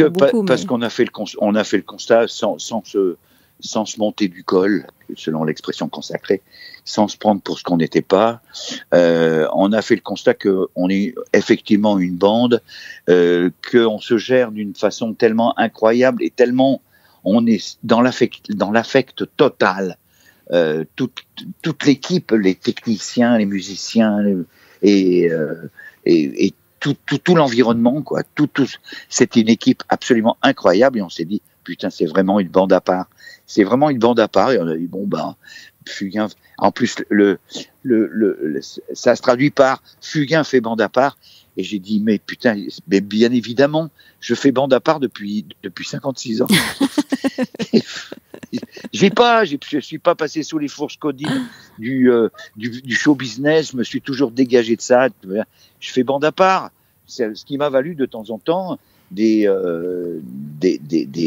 qu'on a fait le constat sans se monter du col, selon l'expression consacrée, sans se prendre pour ce qu'on n'était pas. On a fait le constat qu'on est effectivement une bande, qu'on se gère d'une façon tellement incroyable et tellement on est dans l'affect total. Toute l'équipe, les techniciens, les musiciens et tout l'environnement, quoi. C'était une équipe absolument incroyable et on s'est dit, putain, c'est vraiment une bande à part. C'est vraiment une bande à part et on a dit, bon, Fugain. En plus, ça se traduit par Fugain fait bande à part. Et j'ai dit, mais putain, mais bien évidemment, je fais bande à part depuis 56 ans. Je suis pas passé sous les fourches codines du show business. Je me suis toujours dégagé de ça. Je fais bande à part. C'est ce qui m'a valu de temps en temps des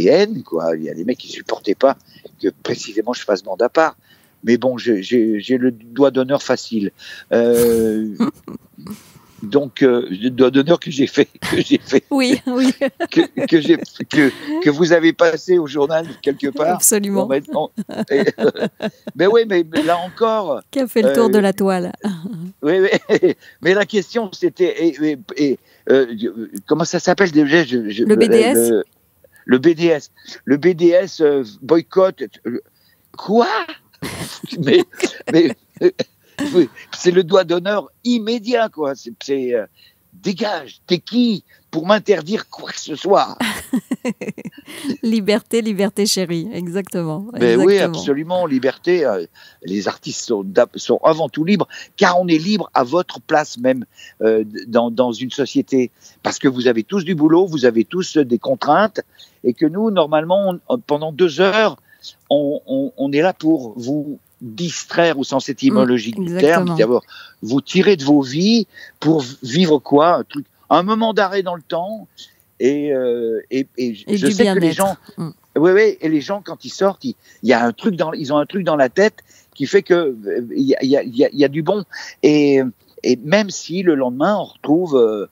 haines, quoi. Il y a des mecs qui supportaient pas que précisément je fasse bande à part. Mais bon, j'ai le doigt d'honneur facile. Donc, le doigt d'honneur que j'ai fait, oui, que vous avez passé au journal quelque part. Absolument. Mais oui, mais là encore. Qui a fait le tour de la toile. Oui, mais la question c'était comment ça s'appelle déjà le BDS. Le BDS. Le BDS boycott. Quoi? mais c'est le doigt d'honneur immédiat, quoi. C'est dégage, t'es qui pour m'interdire quoi que ce soit? Liberté, liberté chérie, exactement. Mais oui, absolument, liberté. Les artistes sont avant tout libres, car on est libre à votre place même dans une société. Parce que vous avez tous du boulot, vous avez tous des contraintes, et que nous, normalement, pendant 2 heures, on est là pour vous distraire au sens étymologique du terme, c'est-à-dire vous tirer de vos vies pour vivre quoi, un moment d'arrêt dans le temps et je sais que les gens, et les gens quand ils sortent, ils ont un truc dans la tête qui fait que il y a du bon et même si le lendemain on retrouve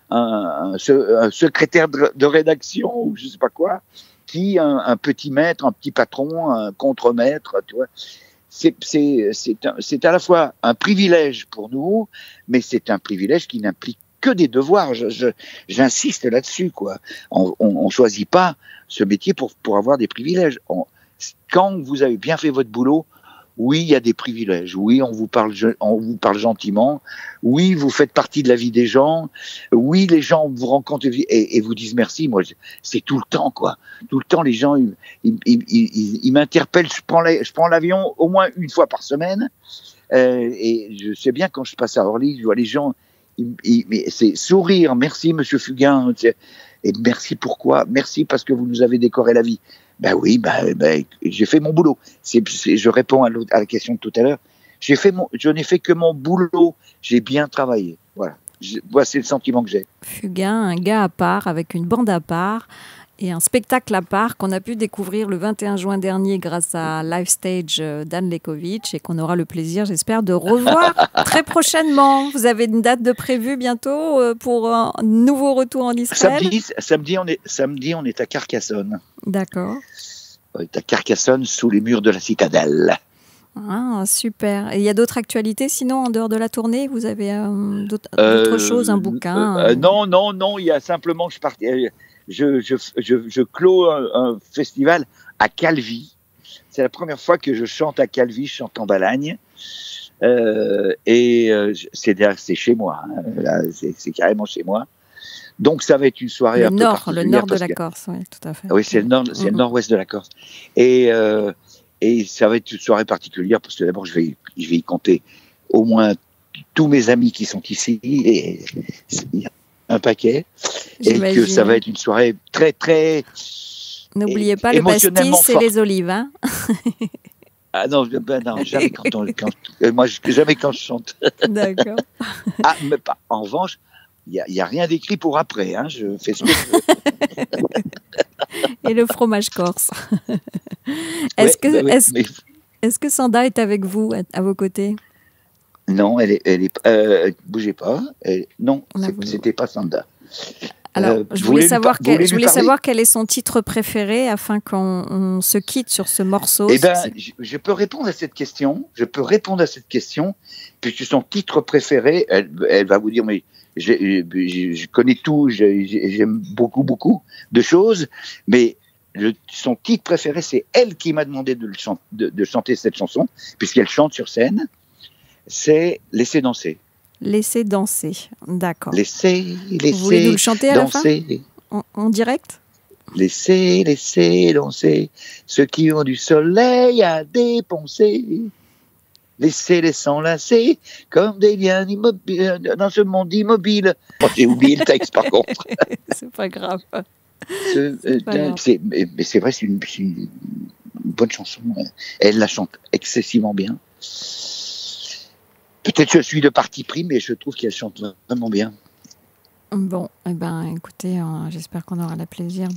un secrétaire de rédaction ou je sais pas quoi. Un petit maître, un petit patron, un contre-maître, tu vois. C'est à la fois un privilège pour nous, mais c'est un privilège qui n'implique que des devoirs. J'insiste là-dessus, quoi. On choisit pas ce métier pour avoir des privilèges. Quand vous avez bien fait votre boulot, oui, il y a des privilèges. Oui, on vous parle gentiment. Oui, vous faites partie de la vie des gens. Oui, les gens vous rencontrent et vous disent merci. Moi, c'est tout le temps, quoi. Tout le temps, les gens, ils m'interpellent. Je prends l'avion au moins une fois par semaine. Et je sais bien quand je passe à Orly, je vois les gens. C'est sourire. Merci, Monsieur Fugain. Et merci pourquoi? Merci parce que vous nous avez décoré la vie. Ben oui, j'ai fait mon boulot. Je réponds à la question de tout à l'heure. Je n'ai fait que mon boulot. J'ai bien travaillé. Voilà. C'est le sentiment que j'ai. Fugain, un gars à part, avec une bande à part et un spectacle à part qu'on a pu découvrir le 21 juin dernier grâce à Live Stage d'Anne Lekovitch et qu'on aura le plaisir, j'espère, de revoir très prochainement. Vous avez une date de prévue bientôt pour un nouveau retour en Israël? Samedi, on est à Carcassonne. D'accord. On est à Carcassonne, sous les murs de la citadelle. Ah, super. Et il y a d'autres actualités, sinon, en dehors de la tournée? Vous avez d'autres choses, un bouquin Non, il y a simplement que je clôt un festival à Calvi. C'est la première fois que je chante à Calvi, je chante en Balagne. C'est chez moi. Hein. Là, c'est carrément chez moi. Donc ça va être une soirée un peu particulière. Le nord de la Corse, oui, tout à fait. Oui, c'est le nord-ouest de la Corse. Et Et ça va être une soirée particulière parce que d'abord, je vais y compter au moins tous mes amis qui sont ici, et un paquet. J'imagine. Et que ça va être une soirée très, très... N'oubliez pas le pastis et les olives. Hein. Ah non, non, jamais jamais quand je chante. D'accord. Ah, mais pas. En revanche, il n'y a rien d'écrit pour après. Hein, je fais ce que je veux. Et le fromage corse. Est-ce que Sanda est avec vous, à vos côtés? Non, bougez pas. Non, c'était pas Sanda. Alors, je voulais savoir quel est son titre préféré afin qu'on se quitte sur ce morceau. Eh bien, je peux répondre à cette question. Puisque son titre préféré, elle va vous dire, mais je connais tout, j'aime beaucoup de choses, mais son titre préféré, c'est elle qui m'a demandé de chanter cette chanson, puisqu'elle chante sur scène. C'est Laissez danser. Laissez danser, d'accord. Vous voulez nous le chanter à danser. La fin en direct? Laissez danser ceux qui ont du soleil à dépenser. Laissez-les s'enlacer comme des liens immobiles dans ce monde immobile. Oh, j'ai oublié le texte par contre. C'est pas grave. Mais c'est vrai, c'est une bonne chanson. Elle la chante excessivement bien. Peut-être que je suis de parti pris, mais je trouve qu'elle chante vraiment bien. Bon, écoutez, j'espère qu'on aura le plaisir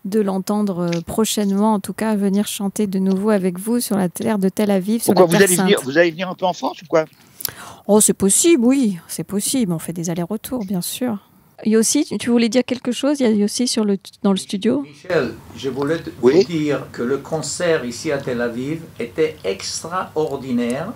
de l'entendre prochainement, en tout cas, venir chanter de nouveau avec vous sur la terre de Tel Aviv. Pourquoi vous allez venir un peu en France ou quoi? Oh, c'est possible, oui, c'est possible. On fait des allers-retours, bien sûr. Yossi, tu voulais dire quelque chose? Il y a Yossi dans le studio. Michel, je voulais vous dire que le concert ici à Tel Aviv était extraordinaire.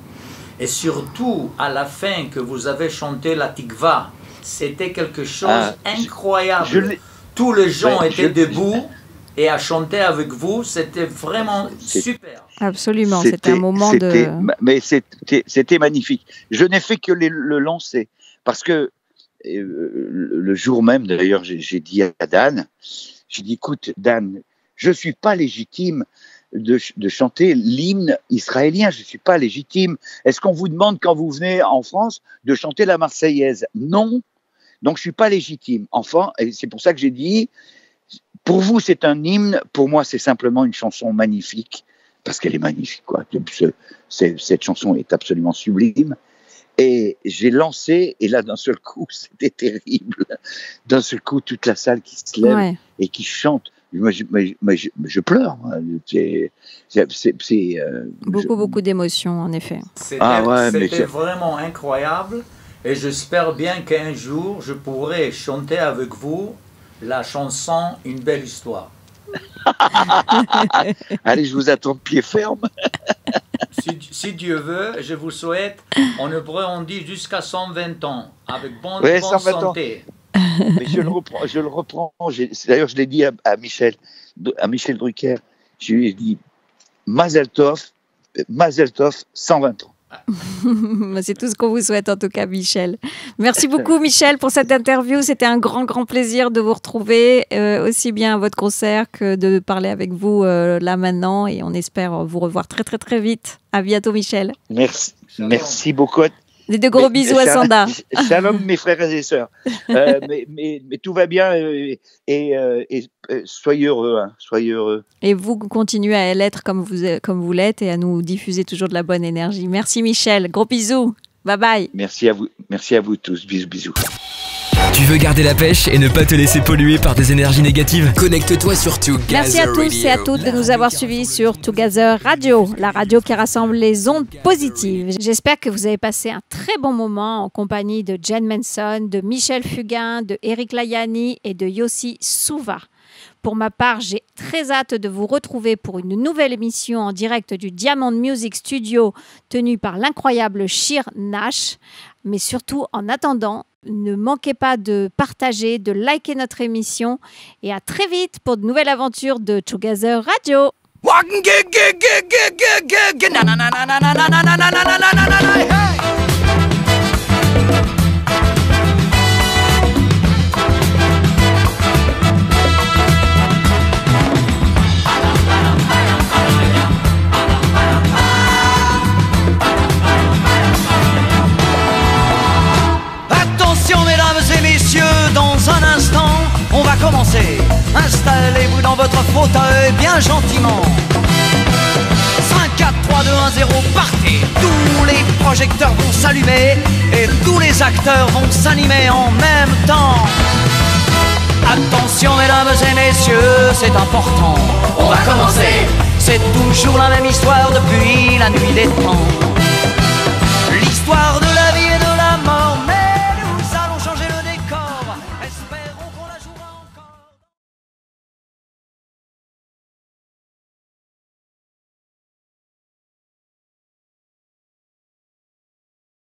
Et surtout, à la fin, que vous avez chanté la Tikva, c'était quelque chose d'incroyable. Tous les gens étaient debout et à chanter avec vous, c'était vraiment super. Absolument, c'était un moment de... Mais c'était magnifique. Je n'ai fait que le lancer, parce que le jour même, d'ailleurs, j'ai dit à Dan, j'ai dit, écoute, Dan, je ne suis pas légitime de chanter l'hymne israélien. Je ne suis pas légitime. Est-ce qu'on vous demande, quand vous venez en France, de chanter la Marseillaise? Non. Donc, je ne suis pas légitime. Enfin, et c'est pour ça que j'ai dit, pour vous, c'est un hymne. Pour moi, c'est simplement une chanson magnifique, parce qu'elle est magnifique, quoi. Cette chanson est absolument sublime. Et j'ai lancé, et là, d'un seul coup, c'était terrible. D'un seul coup, toute la salle qui se lève et qui chante. Je pleure. Beaucoup d'émotions, en effet. C'était vraiment incroyable. Et j'espère bien qu'un jour, je pourrai chanter avec vous la chanson Une belle histoire. Allez, je vous attends de pied ferme. Si Dieu veut, je vous souhaite, on dit jusqu'à 120 ans, avec bonne santé. Mais je le reprends. D'ailleurs, je l'ai dit à Michel Drucker. Je lui ai dit Mazel Tov, 120 ans. C'est tout ce qu'on vous souhaite en tout cas, Michel. Merci beaucoup, Michel, pour cette interview. C'était un grand plaisir de vous retrouver, aussi bien à votre concert que de parler avec vous là maintenant. Et on espère vous revoir très vite. À bientôt, Michel. Merci beaucoup. De gros bisous à Sanda. Shalom, mes frères et sœurs. mais tout va bien et soyez heureux. Hein, soyez heureux. Et vous continuez à l'être comme vous l'êtes et à nous diffuser toujours de la bonne énergie. Merci Michel. Gros bisous. Bye bye. Merci à vous tous. Bisous. Tu veux garder la pêche et ne pas te laisser polluer par des énergies négatives? Connecte-toi sur Together Merci à tous et à toutes de nous avoir suivis sur Together Radio, la radio qui rassemble les ondes positives. J'espère que vous avez passé un très bon moment en compagnie de Jen Manson, de Michel Fugain, de Eric Layani et de Yossi Souva. Pour ma part, j'ai très hâte de vous retrouver pour une nouvelle émission en direct du Diamond Music Studio tenue par l'incroyable Shir Nash. Mais surtout, en attendant, ne manquez pas de partager, de liker notre émission et à très vite pour de nouvelles aventures de Together Radio. commencer. Installez-vous dans votre fauteuil bien gentiment. 5, 4, 3, 2, 1, 0, partez. Tous les projecteurs vont s'allumer et tous les acteurs vont s'animer en même temps. Attention mesdames et messieurs, c'est important. On va commencer. C'est toujours la même histoire depuis la nuit des temps.